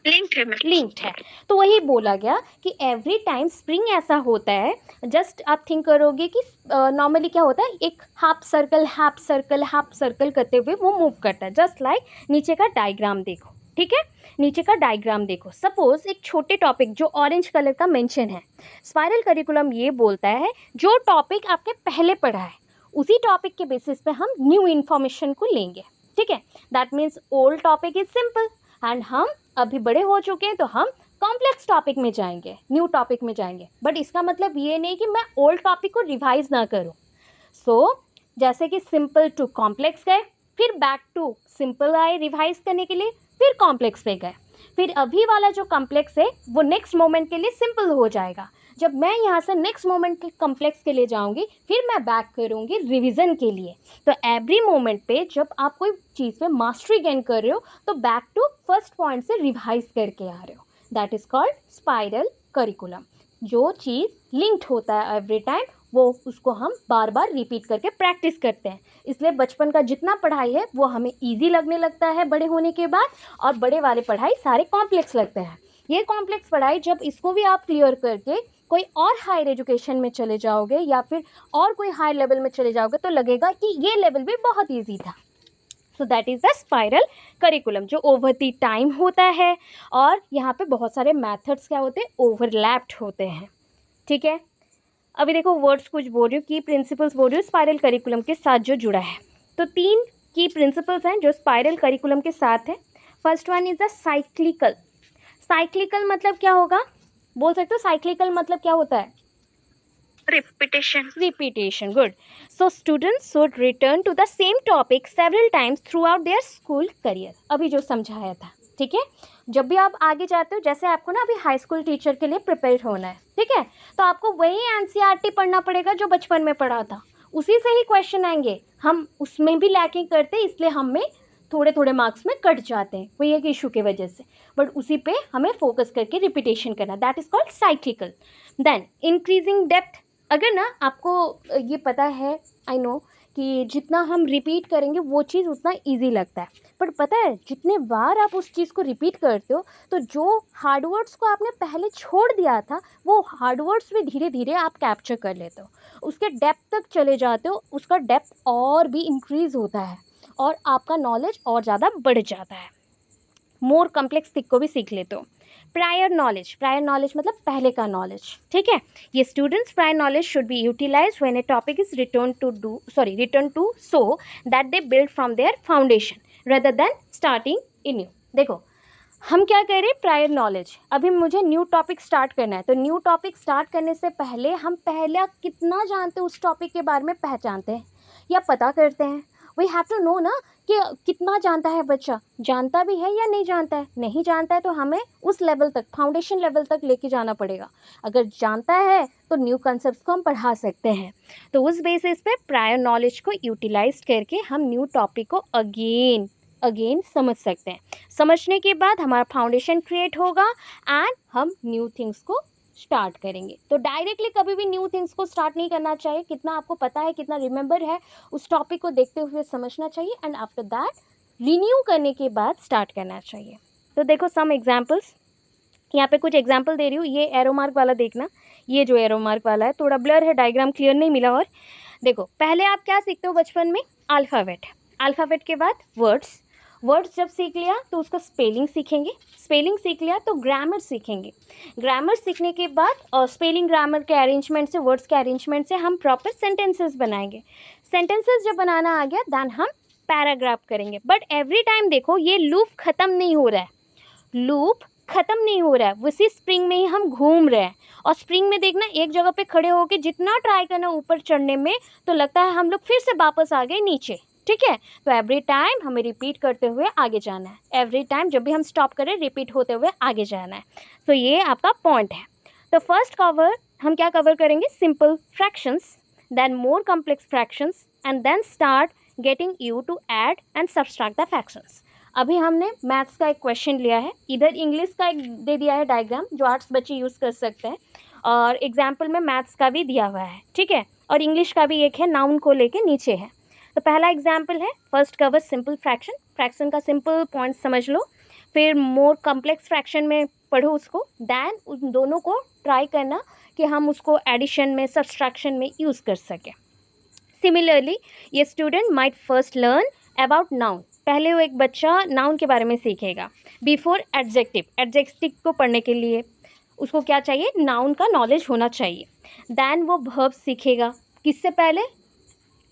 लिंक्ड है। तो वही बोला गया कि एवरी टाइम स्प्रिंग ऐसा होता है, जस्ट आप थिंक करोगे कि नॉर्मली क्या होता है, एक हाफ सर्कल करते हुए वो मूव करता है, जस्ट लाइक नीचे का डायग्राम देखो। ठीक है, नीचे का डायग्राम देखो। सपोज एक छोटे टॉपिक जो ऑरेंज कलर का मेंशन है, स्पाइरल करिकुलम ये बोलता है जो टॉपिक आपने पहले पढ़ा है उसी टॉपिक के बेसिस पे हम न्यू इन्फॉर्मेशन को लेंगे। ठीक है, that means old topic is simple and हम अभी बड़े हो चुके हैं तो हम कॉम्प्लेक्स टॉपिक में जाएंगे, न्यू टॉपिक में जाएंगे। बट इसका मतलब ये नहीं कि मैं ओल्ड टॉपिक को रिवाइज ना करूं। जैसे कि सिंपल टू कॉम्प्लेक्स गए, फिर बैक टू सिंपल आए रिवाइज करने के लिए, फिर कॉम्प्लेक्स पे गए, फिर अभी वाला जो कॉम्प्लेक्स है वो नेक्स्ट मोमेंट के लिए सिंपल हो जाएगा। जब मैं यहाँ से नेक्स्ट मोमेंट के कॉम्प्लेक्स के लिए जाऊँगी, फिर मैं बैक करूँगी रिवीजन के लिए। तो एवरी मोमेंट पे जब आप कोई चीज़ पे मास्टरी गेन कर रहे हो तो बैक टू फर्स्ट पॉइंट से रिवाइज करके आ रहे हो, that is called spiral curriculum. जो चीज़ लिंक्ड होता है एवरी टाइम, वो उसको हम बार बार रिपीट करके प्रैक्टिस करते हैं। इसलिए बचपन का जितना पढ़ाई है वो हमें ईजी लगने लगता है बड़े होने के बाद, और बड़े वाले पढ़ाई सारे कॉम्प्लेक्स लगते हैं। ये कॉम्प्लेक्स पढ़ाई जब इसको भी आप क्लियर करके कोई और हायर एजुकेशन में चले जाओगे या फिर और कोई हाई लेवल में चले जाओगे तो लगेगा कि ये लेवल भी बहुत ईजी था। So that is the spiral curriculum, जो ओवर द टाइम होता है, और यहाँ पे बहुत सारे मैथड्स क्या होते हैं, ओवरलैप्ड होते हैं। ठीक है, अभी देखो वर्ड्स कुछ बोल रही हूँ, की प्रिंसिपल्स बोल रही हूँ स्पाइरल करिकुलम के साथ जो जुड़ा है। तो 3 की प्रिंसिपल्स हैं जो स्पाइरल करिकुलम के साथ है। First one is the cyclical. Cyclical मतलब क्या होगा, बोल सकते हो साइक्लिकल मतलब क्या होता है? Repetition, good. So students should return to the same topic several times throughout their school career. अभी जो समझाया था, ठीक है, जब भी आप आगे जाते हो, जैसे आपको ना अभी हाई स्कूल टीचर के लिए प्रिपेयर होना है, ठीक है, तो आपको वही एनसीईआरटी पढ़ना पड़ेगा जो बचपन में पढ़ा था, उसी से ही क्वेश्चन आएंगे। हम उसमें भी लैकिंग करते हैं, इसलिए हमें थोड़े थोड़े मार्क्स में कट जाते हैं, वही एक इशू की वजह से, बट उसी पे हमें फोकस करके रिपीटेशन करना, that is called cyclical. Then increasing depth, अगर ना आपको ये पता है, आई नो कि जितना हम रिपीट करेंगे वो चीज़ उतना इजी लगता है, पर पता है जितने बार आप उस चीज़ को रिपीट करते हो तो जो हार्ड वर्ड्स को आपने पहले छोड़ दिया था वो हार्ड वर्ड्स भी धीरे धीरे आप कैप्चर कर लेते हो, उसके डेप्थ तक चले जाते हो, उसका डेप्थ और भी इंक्रीज होता है और आपका नॉलेज और ज़्यादा बढ़ जाता है, मोर कम्प्लेक्स थिंग को भी सीख लेते हो। प्रायर नॉलेज मतलब पहले का नॉलेज, ठीक है, ये students prior knowledge should be utilize when a topic is return to so that they build from their foundation rather than starting in new. देखो हम क्या कह रहे हैं, प्रायर नॉलेज, अभी मुझे न्यू टॉपिक स्टार्ट करना है, तो न्यू टॉपिक स्टार्ट करने से पहले हम पहले कितना जानते हैं उस टॉपिक के बारे में पहचानते हैं या पता करते हैं, वी हैव टू नो ना कि कितना जानता है बच्चा, जानता भी है या नहीं जानता है, नहीं जानता है तो हमें उस लेवल तक, फाउंडेशन लेवल तक लेके जाना पड़ेगा, अगर जानता है तो न्यू कंसेप्ट को हम पढ़ा सकते हैं। तो उस बेसिस पे प्रायर नॉलेज को यूटिलाइज करके हम न्यू टॉपिक को अगेन समझ सकते हैं, समझने के बाद हमारा फाउंडेशन क्रिएट होगा एंड हम न्यू थिंग्स को स्टार्ट करेंगे। तो डायरेक्टली कभी भी न्यू थिंग्स को स्टार्ट नहीं करना चाहिए, कितना आपको पता है, कितना रिमेंबर है, उस टॉपिक को देखते हुए समझना चाहिए एंड आफ्टर दैट रिन्यू करने के बाद स्टार्ट करना चाहिए। तो देखो सम एग्जांपल्स, यहाँ पे कुछ एग्जाम्पल दे रही हूँ, ये एरो मार्क वाला देखना, ये जो एरो मार्क वाला है थोड़ा ब्लर है, डायग्राम क्लियर नहीं मिला। और देखो पहले आप क्या सीखते हो बचपन में, अल्फ़ाबेट, अल्फ़ाबेट के बाद वर्ड्स, वर्ड्स जब सीख लिया तो उसका स्पेलिंग सीखेंगे, स्पेलिंग सीख लिया तो ग्रामर सीखेंगे, ग्रामर सीखने के बाद और स्पेलिंग ग्रामर के अरेंजमेंट से, वर्ड्स के अरेंजमेंट से हम प्रॉपर सेंटेंसेस बनाएंगे, सेंटेंसेस जब बनाना आ गया देन हम पैराग्राफ करेंगे। बट एवरी टाइम देखो ये लूप ख़त्म नहीं हो रहा है, लूप ख़त्म नहीं हो रहा है, उसी स्प्रिंग में ही हम घूम रहे हैं। और स्प्रिंग में देखना एक जगह पे खड़े होकर जितना ट्राई करना ऊपर चढ़ने में तो लगता है हम लोग फिर से वापस आ गए नीचे, ठीक है। तो एवरी टाइम हमें रिपीट करते हुए आगे जाना है, एवरी टाइम जब भी हम स्टॉप करें रिपीट होते हुए आगे जाना है। तो ये आपका पॉइंट है। तो फर्स्ट कवर हम क्या कवर करेंगे, simple fractions, then more complex fractions and then start getting you to add and subtract the fractions. अभी हमने मैथ्स का एक क्वेश्चन लिया है, इधर इंग्लिश का एक दे दिया है डायग्राम जो आर्ट्स बच्चे यूज़ कर सकते हैं, और एग्जाम्पल में मैथ्स का भी दिया हुआ है, ठीक है, और इंग्लिश का भी एक है, नाउन को लेके नीचे है। तो पहला एग्जाम्पल है first cover simple fraction, fraction का सिंपल पॉइंट समझ लो, फिर मोर कॉम्प्लेक्स फ्रैक्शन में पढ़ो उसको, दैन उन दोनों को ट्राई करना कि हम उसको एडिशन में, सब्सट्रैक्शन में यूज़ कर सकें। सिमिलरली ये student might first learn about noun, पहले वो एक बच्चा नाउन के बारे में सीखेगा बिफोर एडजेक्टिव, एडजेक्टिव को पढ़ने के लिए उसको क्या चाहिए, नाउन का नॉलेज होना चाहिए। दैन वो वर्ब सीखेगा, किससे पहले,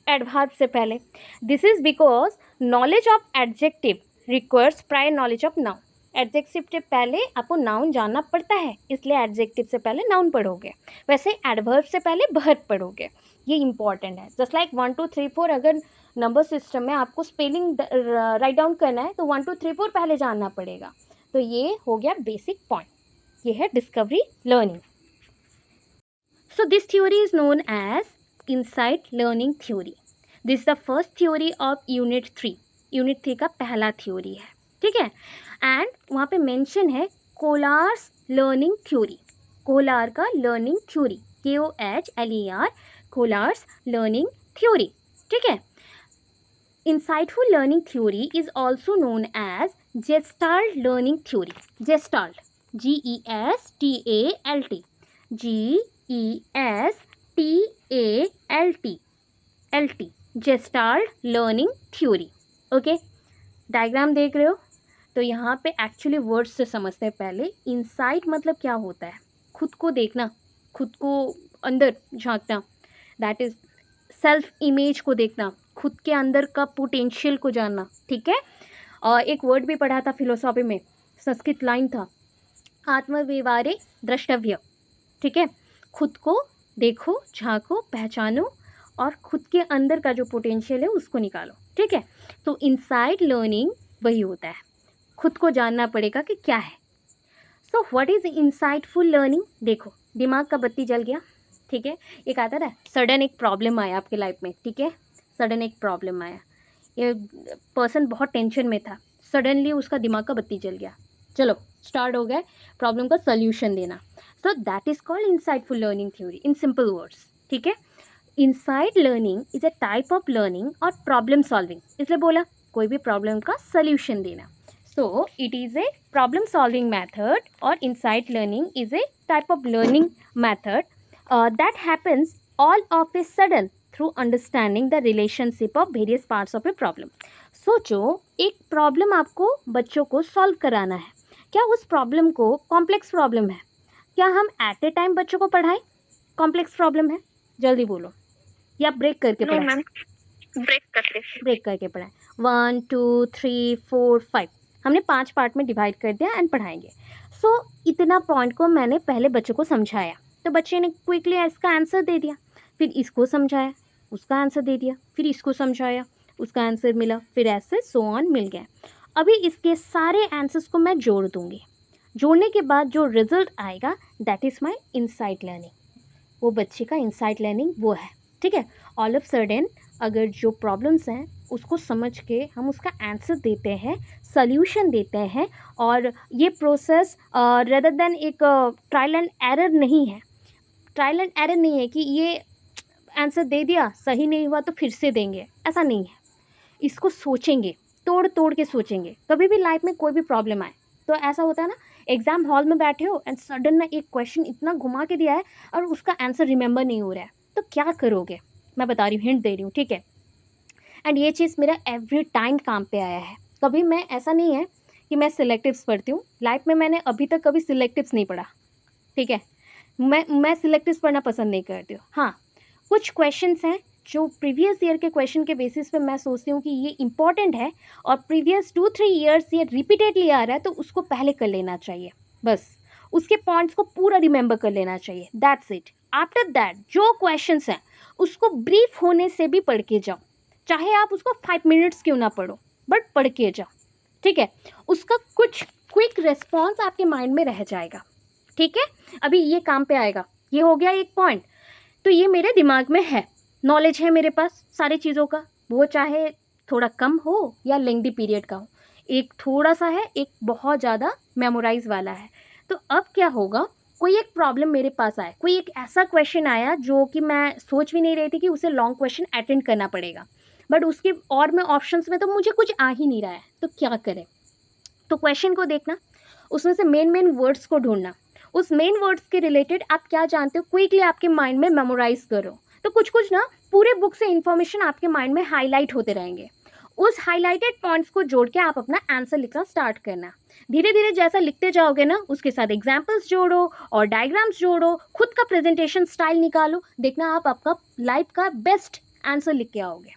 एडवर्ब से पहले। This is because knowledge of adjective requires prior knowledge of noun, adjective से पहले आपको नाउन जानना पड़ता है, इसलिए एडजेक्टिव से पहले नाउन पढ़ोगे, वैसे एडवर्ब से पहले वर्ब पढ़ोगे, ये इंपॉर्टेंट है। जस्ट लाइक 1 2 3 4 अगर नंबर सिस्टम में आपको स्पेलिंग राइट डाउन करना है तो 1 2 3 4 पहले जानना पड़ेगा। तो ये हो गया बेसिक पॉइंट, ये है discovery learning. So this theory is known as insight learning theory. This is the first theory of unit 3, unit 3 का पहला थ्योरी है, ठीक है। एंड वहाँ पे मेंशन है कोलार्स लर्निंग थ्योरी, कोलार का learning theory, KOHLER, Kohler's learning theory, ठीक है। Insightful learning theory is also known as Gestalt learning theory. Gestalt, G-E-S-T-A-L-T, G-E-S-T-A-L-T, L-T, Gestalt learning theory. Okay, diagram देख रहे हो, तो यहाँ पे एक्चुअली वर्ड्स से समझते हैं पहले। इंसाइट मतलब क्या होता है, खुद को देखना, खुद को अंदर झांकना, दैट इज सेल्फ इमेज को देखना, खुद के अंदर का पोटेंशियल को जानना, ठीक है। और एक वर्ड भी पढ़ा था फिलोसॉफी में, संस्कृत लाइन था, आत्मविवारे द्रष्टव्य, ठीक है। खुद को देखो, झांको, पहचानो और खुद के अंदर का जो पोटेंशियल है उसको निकालो, ठीक है। तो इनसाइड लर्निंग वही होता है, खुद को जानना पड़ेगा कि क्या है। So what is insightful learning, देखो दिमाग का बत्ती जल गया, ठीक है, एक आता है सडन एक प्रॉब्लम आया आपके लाइफ में, ठीक है, सडन एक प्रॉब्लम आया, ये पर्सन बहुत टेंशन में था, सडनली उसका दिमाग का बत्ती जल गया, चलो स्टार्ट हो गया प्रॉब्लम का सल्यूशन देना। So that is called insightful learning theory in simple words, ठीक है। Insight learning is a type of learning और प्रॉब्लम सॉल्विंग, इसलिए बोला कोई भी प्रॉब्लम का सल्यूशन देना। So it is a problem solving method और insight learning is a type of learning method that happens all of a sudden through understanding the relationship of various parts of a problem. सोचो एक problem आपको बच्चों को solve कराना है, क्या उस प्रॉब्लम को कॉम्प्लेक्स प्रॉब्लम है, क्या हम एट ए टाइम बच्चों को पढ़ाएं, कॉम्प्लेक्स प्रॉब्लम है, जल्दी बोलो, या ब्रेक करके पढ़ाएं, ब्रेक करके पढ़ाएं, 1 2 3 4 5 हमने 5 पार्ट में डिवाइड कर दिया एंड पढ़ाएंगे। सो इतना पॉइंट को मैंने पहले बच्चों को समझाया, तो बच्चे ने क्विकली इसका आंसर दे दिया, फिर इसको समझाया, उसका आंसर दे दिया, फिर इसको समझाया, उसका आंसर मिला, फिर ऐसे सो ऑन मिल गया। अभी इसके सारे आंसर्स को मैं जोड़ दूंगी, जोड़ने के बाद जो रिजल्ट आएगा that is my insight learning, वो बच्चे का इनसाइट लर्निंग वो है, ठीक है। ऑल ऑफ सडन अगर जो प्रॉब्लम्स हैं उसको समझ के हम उसका आंसर देते हैं, सल्यूशन देते हैं, और ये प्रोसेस रेदर देन एक ट्रायल एंड एरर नहीं है, ट्रायल एंड एरर नहीं है कि ये आंसर दे दिया सही नहीं हुआ तो फिर से देंगे, ऐसा नहीं है। इसको सोचेंगे, तोड़ तोड़ के सोचेंगे। कभी भी लाइफ में कोई भी प्रॉब्लम आए तो ऐसा होता है ना, एग्जाम हॉल में बैठे हो एंड सडन ना एक क्वेश्चन इतना घुमा के दिया है और उसका आंसर रिमेंबर नहीं हो रहा है, तो क्या करोगे? मैं बता रही हूँ, हिंट दे रही हूँ, ठीक है। एंड ये चीज़ मेरा एवरी टाइम काम पे आया है। कभी मैं ऐसा नहीं है कि मैं सिलेक्टिव्स पढ़ती हूँ, लाइफ में मैंने अभी तक कभी सिलेक्टिव्स नहीं पढ़ा, ठीक है। मैं सिलेक्टिव्स पढ़ना पसंद नहीं करती हूँ। हाँ, कुछ क्वेश्चंस हैं जो प्रीवियस ईयर के क्वेश्चन के बेसिस पे मैं सोचती हूँ कि ये इंपॉर्टेंट है और प्रीवियस 2-3 ईयर्स ये रिपीटेडली आ रहा है, तो उसको पहले कर लेना चाहिए, बस उसके पॉइंट्स को पूरा रिमेंबर कर लेना चाहिए, दैट्स इट। आफ्टर दैट जो क्वेश्चंस हैं उसको ब्रीफ होने से भी पढ़ के जाओ, चाहे आप उसको 5 मिनट्स क्यों ना पढ़ो, बट पढ़ के जाओ, ठीक है। उसका कुछ क्विक रिस्पॉन्स आपके माइंड में रह जाएगा, ठीक है। अभी ये काम पे आएगा, ये हो गया एक पॉइंट। तो ये मेरे दिमाग में है, नॉलेज है मेरे पास सारी चीज़ों का, वो चाहे थोड़ा कम हो या लेंथी पीरियड का हो, एक थोड़ा सा है, एक बहुत ज़्यादा मेमोराइज वाला है। तो अब क्या होगा, कोई एक प्रॉब्लम मेरे पास आया, कोई एक ऐसा क्वेश्चन आया जो कि मैं सोच भी नहीं रही थी कि उसे लॉन्ग क्वेश्चन अटेंड करना पड़ेगा, बट उसके और मैं ऑप्शंस में तो मुझे कुछ आ ही नहीं रहा है, तो क्या करें? तो क्वेश्चन को देखना, उसमें से मेन वर्ड्स को ढूंढना, उस मेन वर्ड्स के रिलेटेड आप क्या जानते हो क्विकली आपके माइंड में मेमोराइज करो। तो कुछ कुछ ना पूरे बुक से इंफॉर्मेशन आपके माइंड में हाईलाइट होते रहेंगे, उस हाईलाइटेड पॉइंट्स को जोड़ के आप अपना आंसर लिखना स्टार्ट करना। धीरे धीरे जैसा लिखते जाओगे ना, उसके साथ एग्जाम्पल्स जोड़ो और डायग्राम्स जोड़ो, खुद का प्रेजेंटेशन स्टाइल निकालो, देखना आप आपका लाइफ का बेस्ट आंसर लिख के आओगे,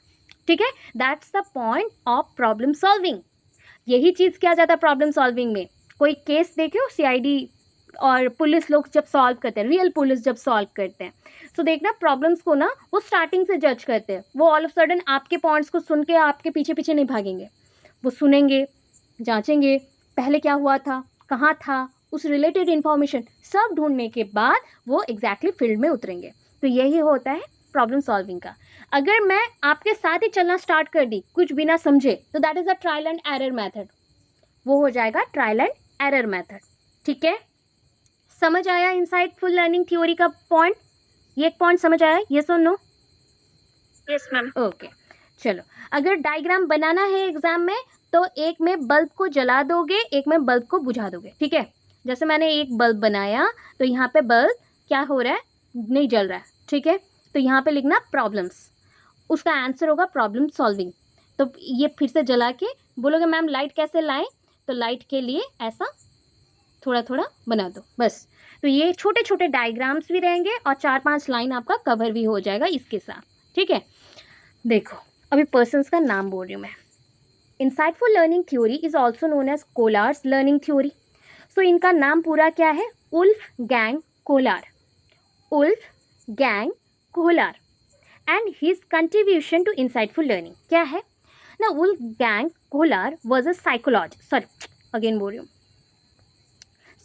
ठीक है। That's the point of problem solving. यही चीज़ किया जाता है प्रॉब्लम सॉल्विंग में। कोई केस देखे हो, सीआईडी और पुलिस लोग जब सॉल्व करते हैं, रियल पुलिस जब सॉल्व करते हैं, तो देखना प्रॉब्लम्स को ना वो स्टार्टिंग से जज करते हैं, वो ऑल ऑफ सडन आपके पॉइंट्स को सुन के आपके पीछे पीछे नहीं भागेंगे, वो सुनेंगे, जांचेंगे पहले क्या हुआ था, कहाँ था, उस रिलेटेड इन्फॉर्मेशन सब ढूंढने के बाद वो एग्जैक्टली फील्ड में उतरेंगे। तो यही होता है प्रॉब्लम सॉल्विंग का। अगर मैं आपके साथ ही चलना स्टार्ट कर दी कुछ बिना समझे, तो that is a trial and error method, वो हो जाएगा ट्रायल एंड एरर मेथड, ठीक है। समझ आया इंसाइटफुल लर्निंग थ्योरी का पॉइंट? ये एक पॉइंट समझ आया, ये सुन लो। Yes ma'am. ओके, चलो। अगर डायग्राम बनाना है एग्जाम में, तो एक में बल्ब को जला दोगे, एक में बल्ब को बुझा दोगे, ठीक है। जैसे मैंने एक बल्ब बनाया, तो यहाँ पे बल्ब क्या हो रहा है, नहीं जल रहा है, ठीक है। तो यहाँ पे लिखना प्रॉब्लम्स, उसका आंसर होगा प्रॉब्लम सॉल्विंग। तो ये फिर से जला के बोलोगे मैम लाइट कैसे लाएं, तो लाइट के लिए ऐसा थोड़ा थोड़ा बना दो, बस। तो ये छोटे छोटे डायग्राम्स भी रहेंगे और 4-5 लाइन आपका कवर भी हो जाएगा इसके साथ, ठीक है। देखो, अभी पर्सन्स का नाम बोल रही हूँ मैं। Insightful learning theory is also known as Kohler's learning theory. So इनका नाम पूरा क्या है, Wolfgang Kohler, Wolfgang Kohler and his contribution to insightful learning क्या है ना। Wolfgang Kohler was a psychologist, sorry again बोल रही हूँ,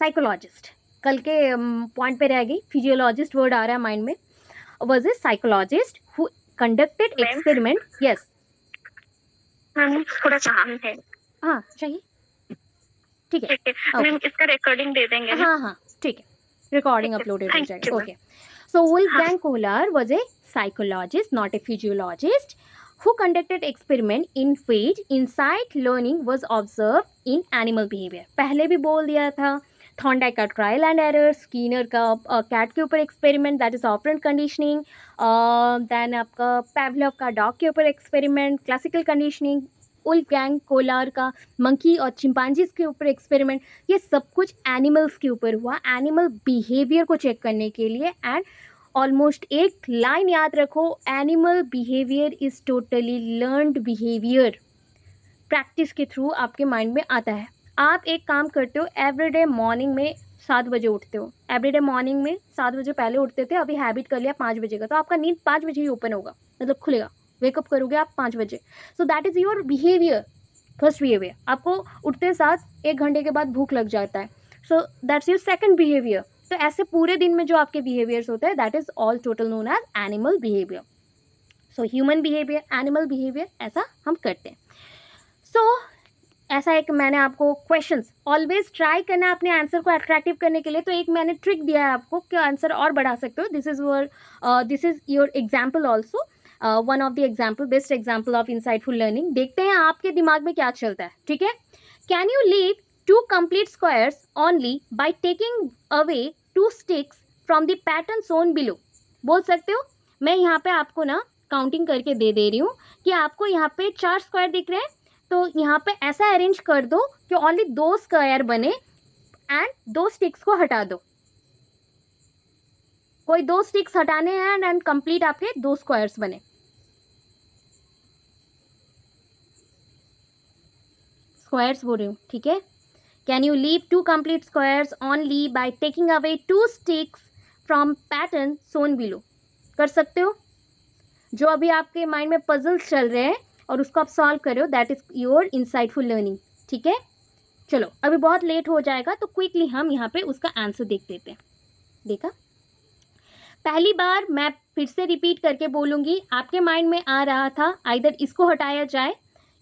साइकोलॉजिस्ट, कल के पॉइंट पे रह गई, फिजियोलॉजिस्ट वर्ड आ रहा है माइंड में। Was a psychologist who conducted experiment. Yes ma'am थोड़ा काम है। हाँ चाहिए, ठीक है, ठीक है मैम, इसका रिकॉर्डिंग दे देंगे। हाँ हाँ ठीक है, रिकॉर्डिंग अपलोडेड हो Thank जाएगा, you, okay. So Wolfgang Kohler was a psychologist, not a physiologist, who conducted experiment in which insight learning was observed in animal behavior। पहले भी बोल दिया था, थॉर्नडाइक का ट्रायल एंड एरर, स्कीनर का cat के ऊपर experiment that is operant conditioning, then आपका पैवलव का डॉग के ऊपर experiment classical conditioning, Wolfgang Kohler का मंकी और चिंपांजीज के ऊपर एक्सपेरिमेंट। ये सब कुछ एनिमल्स के ऊपर हुआ, एनिमल बिहेवियर को चेक करने के लिए। एंड ऑलमोस्ट एक लाइन याद रखो, animal behaviour is totally learned behaviour, practice के थ्रू आपके माइंड में आता है। आप एक काम करते हो, एवरीडे मॉर्निंग में 7 बजे उठते हो, एवरीडे मॉर्निंग में 7 बजे पहले उठते थे, अभी हैबिट कर लिया 5 बजे का, तो आपका नींद 5 बजे ही ओपन होगा, मतलब खुलेगा, वेकअप करोगे आप 5 बजे। So that is your behaviour, first behaviour. आपको उठते साथ 1 घंटे के बाद भूख लग जाता है, so that's your second behaviour. तो ऐसे पूरे दिन में जो आपके बिहेवियर्स होते हैं, that is all total known as animal behaviour. So human behaviour, animal behaviour, ऐसा हम करते हैं। सो ऐसा एक मैंने आपको क्वेश्चंस ऑलवेज ट्राई करना है अपने आंसर को अट्रैक्टिव करने के लिए। तो एक मैंने ट्रिक दिया है आपको कि आंसर और बढ़ा सकते हो। This is your example also, one of the example, best example of insightful learning. देखते हैं आपके दिमाग में क्या चलता है, ठीक है। Can you leave 2 complete squares only by taking away 2 sticks from the pattern shown below. बोल सकते हो, मैं यहाँ पे आपको ना काउंटिंग करके दे रही हूँ कि आपको यहाँ पे 4 स्क्वायर दिख रहे हैं, तो यहाँ पे ऐसा अरेंज कर दो कि ओनली 2 स्क्वायर बने एंड 2 स्टिक्स को हटा दो. कोई 2 स्टिक्स हटाने हैं एंड कंप्लीट आपके 2 स्क्वायर्स बने. स्क्वायर्स बोल रही हूँ, ठीक है. Can you leave 2 complete squares only by taking away 2 sticks from pattern Son below. कर सकते हो. जो अभी आपके माइंड में पजल्स चल रहे हैं और उसको आप सॉल्व कर रहे हो, that is your insightful learning. ठीक है, चलो अभी बहुत लेट हो जाएगा तो क्विकली हम यहाँ पे उसका आंसर देख लेते हैं. देखा, पहली बार मैं फिर से रिपीट करके बोलूँगी. आपके माइंड में आ रहा था आइदर इसको हटाया जाए,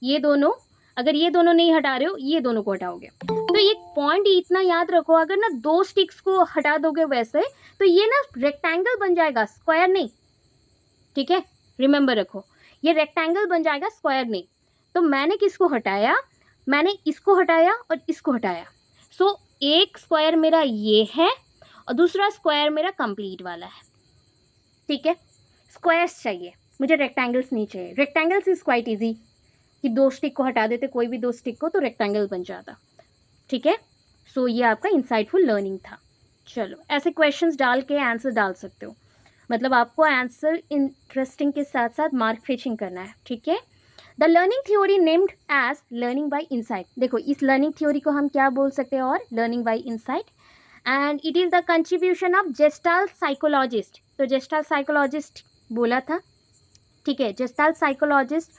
ये दोनों, अगर ये दोनों नहीं हटा रहे हो ये दोनों को हटाओगे. तो ये पॉइंट इतना याद रखो, अगर ना 2 स्टिक्स को हटा दोगे वैसे तो ये ना रेक्टेंगल बन जाएगा, स्क्वायर नहीं. ठीक है, रिमेंबर रखो, ये रेक्टेंगल बन जाएगा, स्क्वायर नहीं. तो मैंने किसको हटाया, मैंने इसको हटाया और इसको हटाया. सो एक स्क्वायर मेरा ये है और दूसरा स्क्वायर मेरा कंप्लीट वाला है. ठीक है, स्क्वायर्स चाहिए मुझे, रेक्टेंगल्स नहीं चाहिए. रेक्टेंगल्स इज क्वाइट इजी कि 2 स्टिक को हटा देते, कोई भी 2 स्टिक को, तो रेक्टेंगल बन जाता. ठीक है, सो ये आपका इंसाइटफुल लर्निंग था. चलो ऐसे क्वेश्चंस डाल के आंसर डाल सकते हो, मतलब आपको आंसर इंटरेस्टिंग के साथ साथ मार्क फेचिंग करना है. ठीक है, the learning theory named as learning by insight. देखो इस लर्निंग थ्योरी को हम क्या बोल सकते हैं, और learning by insight, and it is the contribution of gestalt psychologist. तो जेस्टाल्ट साइकोलॉजिस्ट बोला था. ठीक है, जेस्टाल्ट साइकोलॉजिस्ट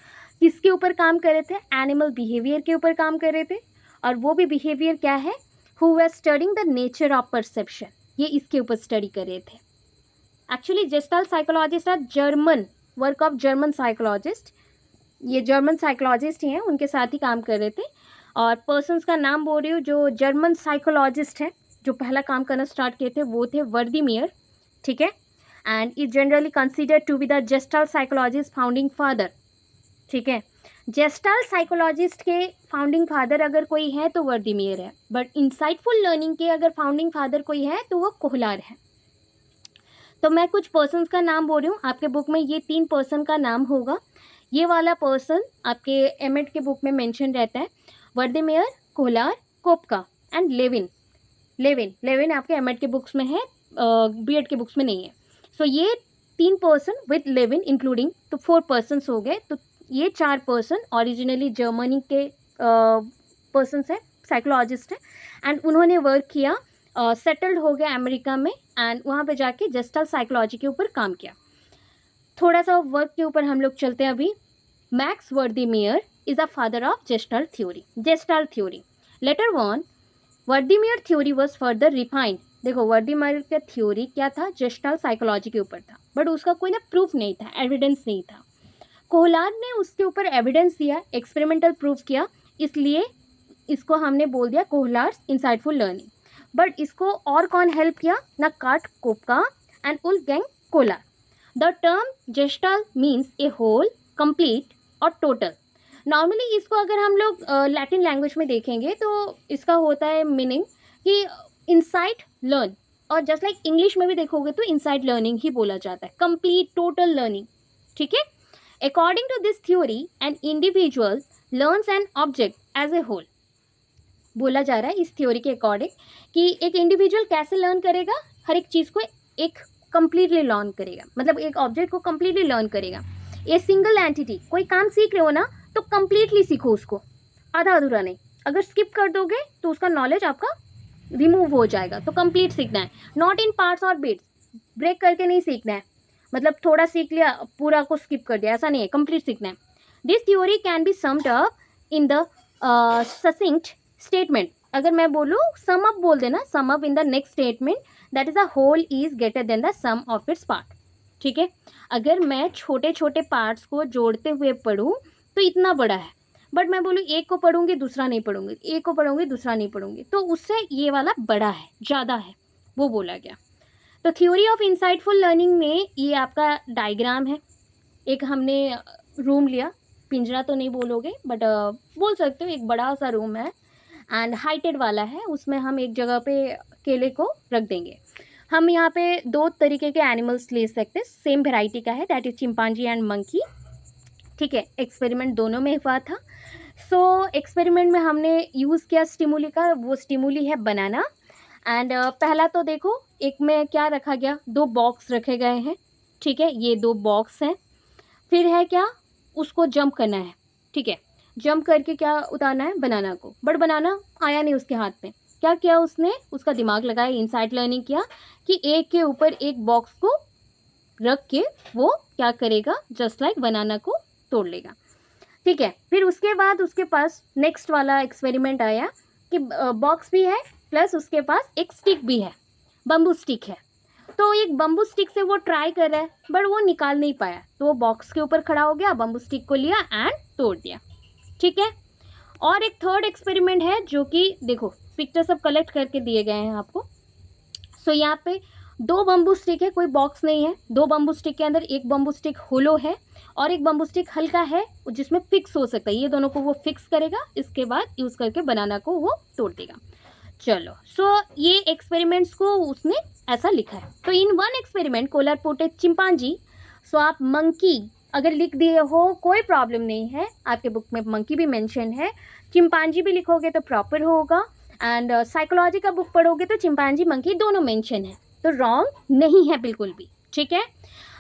किसके ऊपर काम कर रहे थे, एनिमल बिहेवियर के ऊपर काम कर रहे थे. और वो भी बिहेवियर क्या है, who were studying the nature of perception, ये इसके ऊपर स्टडी कर रहे थे. Actually Gestalt psychologist are German, work of German psychologist. ये जर्मन साइकोलॉजिस्ट ही हैं, उनके साथ ही काम कर रहे थे. और पर्सन्स का नाम बोल रही हूँ, जो जर्मन साइकोलॉजिस्ट हैं जो पहला काम करना स्टार्ट किए थे वो थे वर्दीमियर. ठीक है, and is generally considered to be the Gestalt psychologist founding father. ठीक है, जेस्टाल्ट साइकोलॉजिस्ट के फाउंडिंग फादर अगर कोई है तो वर्दीमियर है, बट इंसाइटफुल लर्निंग के अगर फाउंडिंग फादर कोई है तो वो कोहलार है. तो मैं कुछ पर्सन्स का नाम बोल रही हूँ, आपके बुक में ये 3 पर्सन का नाम होगा. ये वाला पर्सन आपके एमएड के बुक में मेंशन रहता है, वर्दीमियर, कोहलार, कोपका एंड लेविन. लेविन आपके एमएड के बुक्स में है, बीएड के बुक्स में नहीं है. सो ये 3 पर्सन विद लेविन इंक्लूडिंग, तो 4 पर्सन्स हो गए. तो ये 4 पर्सन ओरिजिनली जर्मनी के पर्सन्स हैं, साइकोलॉजिस्ट हैं, एंड उन्होंने वर्क किया, सेटल्ड हो गया अमेरिका में, एंड वहाँ पे जाके जेस्टाल्ट साइकोलॉजी के ऊपर काम किया. थोड़ा सा वर्क के ऊपर हम लोग चलते हैं अभी. Max Wertheimer is the father of gestalt theory. Gestalt theory later on Wertheimer theory was further refined. देखो वर्दीमियर का थ्योरी क्या था, जेस्टाल्ट साइकोलॉजी के ऊपर था, बट उसका कोई ना प्रूफ नहीं था, एविडेंस नहीं था. कोहलार ने उसके ऊपर एविडेंस दिया, एक्सपेरिमेंटल प्रूफ किया, इसलिए इसको हमने बोल दिया कोहलार इंसाइटफुल लर्निंग. बट इसको और कौन हेल्प किया, ना Kurt, Koffka and Wolfgang Kohler. The term gestalt means a whole, complete और टोटल. नॉर्मली इसको अगर हम लोग लैटिन लैंग्वेज में देखेंगे तो इसका होता है मीनिंग कि इनसाइट लर्न, और जस्ट लाइक इंग्लिश में भी देखोगे तो इनसाइट लर्निंग ही बोला जाता है, कंप्लीट टोटल लर्निंग. ठीक है, according to this theory an individual learns an object as a whole. बोला जा रहा है इस थ्योरी के अकॉर्डिंग कि एक इंडिविजुअल कैसे लर्न करेगा, हर एक चीज़ को एक कंप्लीटली लर्न करेगा, मतलब एक ऑब्जेक्ट को कंप्लीटली लर्न करेगा. ए सिंगल एंटिटी, कोई काम सीख रहे हो ना तो कंप्लीटली सीखो उसको, आधा अधूरा नहीं. अगर स्किप कर दोगे तो उसका नॉलेज आपका रिमूव हो जाएगा. तो कंप्लीट सीखना है, नॉट इन पार्ट्स और बिट्स. ब्रेक करके नहीं सीखना है, मतलब थोड़ा सीख लिया पूरा को स्किप कर दिया, ऐसा नहीं है, कंप्लीट सीखना है. This theory can be summed up in the succinct statement. अगर मैं बोलूँ सम अप बोल देना, sum up in the next statement, that is a whole is greater than the sum of its part. ठीक है, अगर मैं छोटे छोटे पार्ट्स को जोड़ते हुए पढ़ूँ तो इतना बड़ा है, बट मैं बोलूँ एक को पढ़ूंगी दूसरा नहीं पढ़ूंगी, एक को पढ़ूंगी दूसरा नहीं पढ़ूंगी, तो उससे ये वाला बड़ा है, ज़्यादा है, वो बोला गया. तो थ्योरी ऑफ इंसाइटफुल लर्निंग में ये आपका डायग्राम है. एक हमने रूम लिया, पिंजरा तो नहीं बोलोगे बट बोल सकते हो, एक बड़ा सा रूम है, एंड हाइटेड वाला है, उसमें हम एक जगह पे केले को रख देंगे। हम यहाँ पे दो तरीके के एनिमल्स ले सकते हैं, सेम वेराइटी का है, that is chimpanzee and monkey. ठीक है, एक्सपेरिमेंट दोनों में हुआ था। सो एक्सपेरिमेंट में हमने यूज़ किया स्टिमुली का, वो स्टिमुली है बनाना। एंड पहला तो देखो, एक में क्या रखा गया, दो बॉक्स रखे गए हैं। ठीक है, ये दो बॉक्स हैं। फिर है क्या, उसको जंप करना है। ठीक है, जंप करके क्या उतारना है, बनाना को। बट बनाना आया नहीं उसके हाथ में। क्या किया उसने, उसका दिमाग लगाया, इनसाइड लर्निंग किया कि एक के ऊपर एक बॉक्स को रख के वो क्या करेगा, जस्ट लाइक बनाना को तोड़ लेगा। ठीक है, फिर उसके बाद उसके पास नेक्स्ट वाला एक्सपेरिमेंट आया कि बॉक्स भी है प्लस उसके पास एक स्टिक भी है, बम्बू स्टिक है। तो एक बम्बू स्टिक से वो ट्राई कर रहा है, बट वो निकाल नहीं पाया, तो वो बॉक्स के ऊपर खड़ा हो गया, बम्बू स्टिक को लिया एंड तोड़ दिया। ठीक है, और एक थर्ड एक्सपेरिमेंट है जो कि देखो पिक्चर सब कलेक्ट करके दिए गए हैं आपको। सो यहाँ पे दो बम्बू स्टिक है, कोई बॉक्स नहीं है। दो बम्बू स्टिक के अंदर एक बम्बू स्टिक होलो है और एक बम्बू स्टिक हल्का है जिसमें फिक्स हो सकता है। ये दोनों को वो फिक्स करेगा, इसके बाद यूज़ करके बनाना को वो तोड़ देगा। चलो, सो ये एक्सपेरिमेंट्स को उसने ऐसा लिखा है। तो in one experiment Kohler potted chimpanzee, सो आप मंकी अगर लिख दिए हो कोई प्रॉब्लम नहीं है, आपके बुक में मंकी भी मेंशन है, चिंपांजी भी लिखोगे तो प्रॉपर होगा। एंड साइकोलॉजी का बुक पढ़ोगे तो चिंपांजी मंकी दोनों मेंशन है, तो रॉन्ग नहीं है बिल्कुल भी। ठीक है,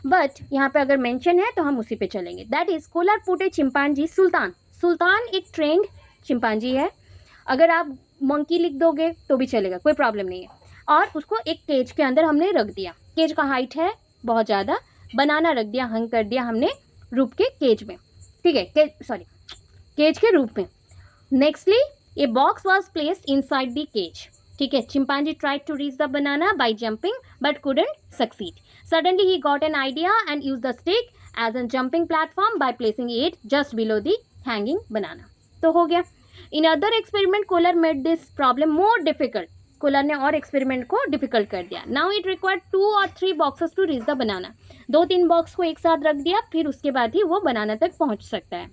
बट यहाँ पे अगर मेंशन है तो हम उसी पे चलेंगे। That is Kohler potted chimpanzee Sultan. Sultan एक ट्रेंड चिंपांजी है, अगर आप मंकी लिख दोगे तो भी चलेगा, कोई प्रॉब्लम नहीं है। और उसको एक केज के अंदर हमने रख दिया, केज का हाइट है बहुत ज़्यादा, बनाना रख दिया, हंग कर दिया हमने रूप के केज में। ठीक है, केज के रूप में। Nextly a box was placed inside the cage. ठीक है, chimpanzee tried to reach the banana by jumping but couldn't succeed. Suddenly he got an idea and used the stick as a jumping platform by placing it just below the hanging banana. तो हो गया। In other experiment Kohler made this problem more difficult. Kohler ने और experiment को difficult कर दिया। Now it required 2 or 3 boxes to reach the banana. 2-3 box को एक साथ रख दिया, फिर उसके बाद ही वो बनाना तक पहुंच सकता है।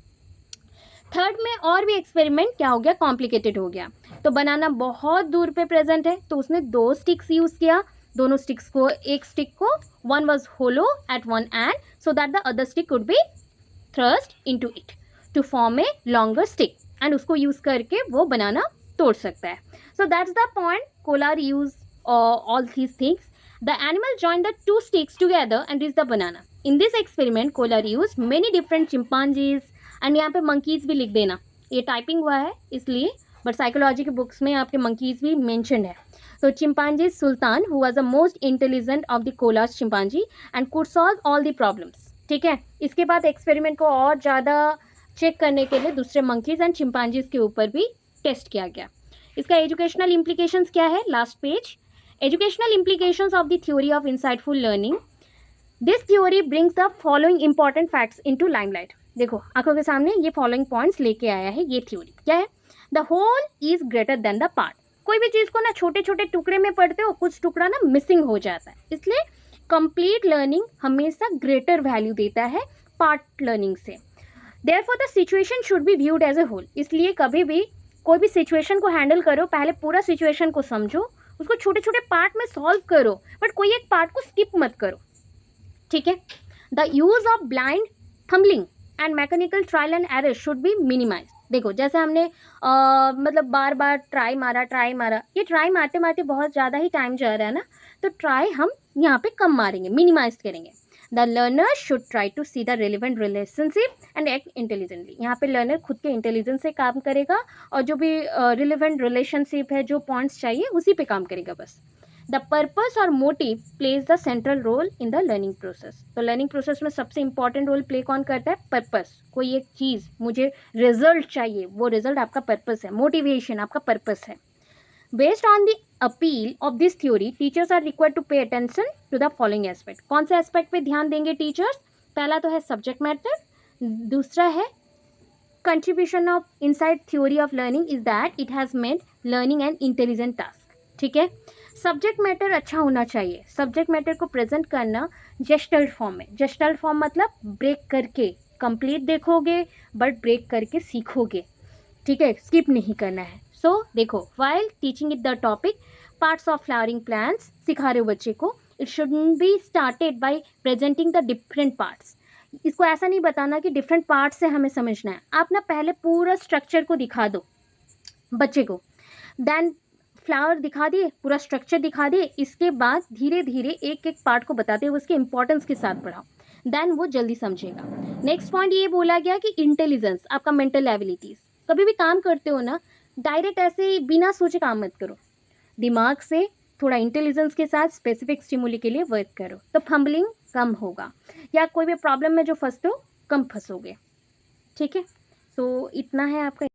थर्ड में और भी एक्सपेरिमेंट क्या हो गया, कॉम्प्लिकेटेड हो गया। तो बनाना बहुत दूर पे प्रेजेंट है, तो उसने 2 स्टिक्स यूज किया। दोनों स्टिक्स को, एक स्टिक को one was hollow at one end so that the other stick could be thrust into it to form a longer stick, and उसको यूज करके वो बनाना तोड़ सकता है। So that's the point, Kohler use all these things. The animal join the 2 sticks together and reach the banana. In this experiment, Kolar used many different chimpanzees, and यहाँ पे monkeys भी लिख देना, ये टाइपिंग हुआ है इसलिए, बट साइकोलॉजी के बुक्स में आपके मंकीज भी मेंशन्ड है। तो chimpanzee Sultan who was the most intelligent of the Kohler's chimpanzee and could solve all the problems. ठीक है, इसके बाद एक्सपेरिमेंट को और ज़्यादा चेक करने के लिए दूसरे मंकीज एंड चिंपांजीज के ऊपर भी टेस्ट किया गया। इसका एजुकेशनल इम्प्लीकेशंस क्या है, last page. Educational implications of the theory of insightful learning. This theory brings the following important facts into limelight. देखो आंखों के सामने ये फॉलोइंग पॉइंट्स लेके आया है ये थ्योरी। क्या है, the whole is greater than the part. कोई भी चीज़ को ना छोटे छोटे टुकड़े में पढ़ते हो, कुछ टुकड़ा ना मिसिंग हो जाता है, इसलिए कंप्लीट लर्निंग हमेशा ग्रेटर वैल्यू देता है पार्ट लर्निंग से। Therefore the situation should be viewed as a whole. इसलिए कभी भी कोई भी सिचुएशन को हैंडल करो, पहले पूरा सिचुएशन को समझो, उसको छोटे छोटे पार्ट में सॉल्व करो, बट कोई एक पार्ट को स्किप मत करो। ठीक है, the use of blind fumbling and mechanical trial and error should be minimize. देखो जैसे हमने मतलब बार बार ट्राई मारा, ये ट्राई मारते मारते बहुत ज़्यादा ही टाइम जा रहा है ना, तो ट्राई हम यहाँ पे कम मारेंगे, मिनिमाइज करेंगे। The learner should try to see the relevant relationship and act intelligently. यहाँ पे लर्नर खुद के इंटेलिजेंस से काम करेगा और जो भी रिलेवेंट रिलेशनशिप है, जो पॉइंट्स चाहिए उसी पे काम करेगा बस। द पर्पस और motive plays the central role in the learning process. तो लर्निंग प्रोसेस में सबसे इंपॉर्टेंट रोल प्ले कौन करता है, पर्पस। कोई एक चीज़, मुझे रिजल्ट चाहिए, वो रिजल्ट आपका पर्पस है, मोटिवेशन आपका पर्पस है। Based on the appeal of this theory, teachers are required to pay attention to the following aspect. कौन से एस्पेक्ट पे ध्यान देंगे टीचर्स, पहला तो है सब्जेक्ट मैटर, दूसरा है contribution of inside theory of learning is that it has made learning an intelligent task. ठीक है, सब्जेक्ट मैटर अच्छा होना चाहिए, सब्जेक्ट मैटर को प्रेजेंट करना जेस्टल्ट फॉर्म में। जेस्टल्ट फॉर्म मतलब ब्रेक करके, कंप्लीट देखोगे बट ब्रेक करके सीखोगे। ठीक है, स्किप नहीं करना है। सो देखो, while teaching it the topic parts of flowering plants सिखा रहे हो बच्चे को, it shouldn't be started by presenting the different parts. इसको ऐसा नहीं बताना कि डिफरेंट पार्ट्स से हमें समझना है, आप ना पहले पूरा स्ट्रक्चर को दिखा दो बच्चे को, देन फ्लावर दिखा दिए, पूरा स्ट्रक्चर दिखा दिए, इसके बाद धीरे धीरे एक एक पार्ट को बताते हुए उसके इंपॉर्टेंस के साथ पढ़ाओ, देन वो जल्दी समझेगा। नेक्स्ट पॉइंट ये बोला गया कि इंटेलिजेंस, आपका मेंटल एबिलिटीज, कभी भी काम करते हो ना, डायरेक्ट ऐसे बिना सोचे काम मत करो, दिमाग से थोड़ा इंटेलिजेंस के साथ स्पेसिफिक स्टिमुली के लिए वर्क करो, तो फंबलिंग कम होगा, या कोई भी प्रॉब्लम में जो फंसते हो कम फंसोगे। ठीक है, तो इतना है आपका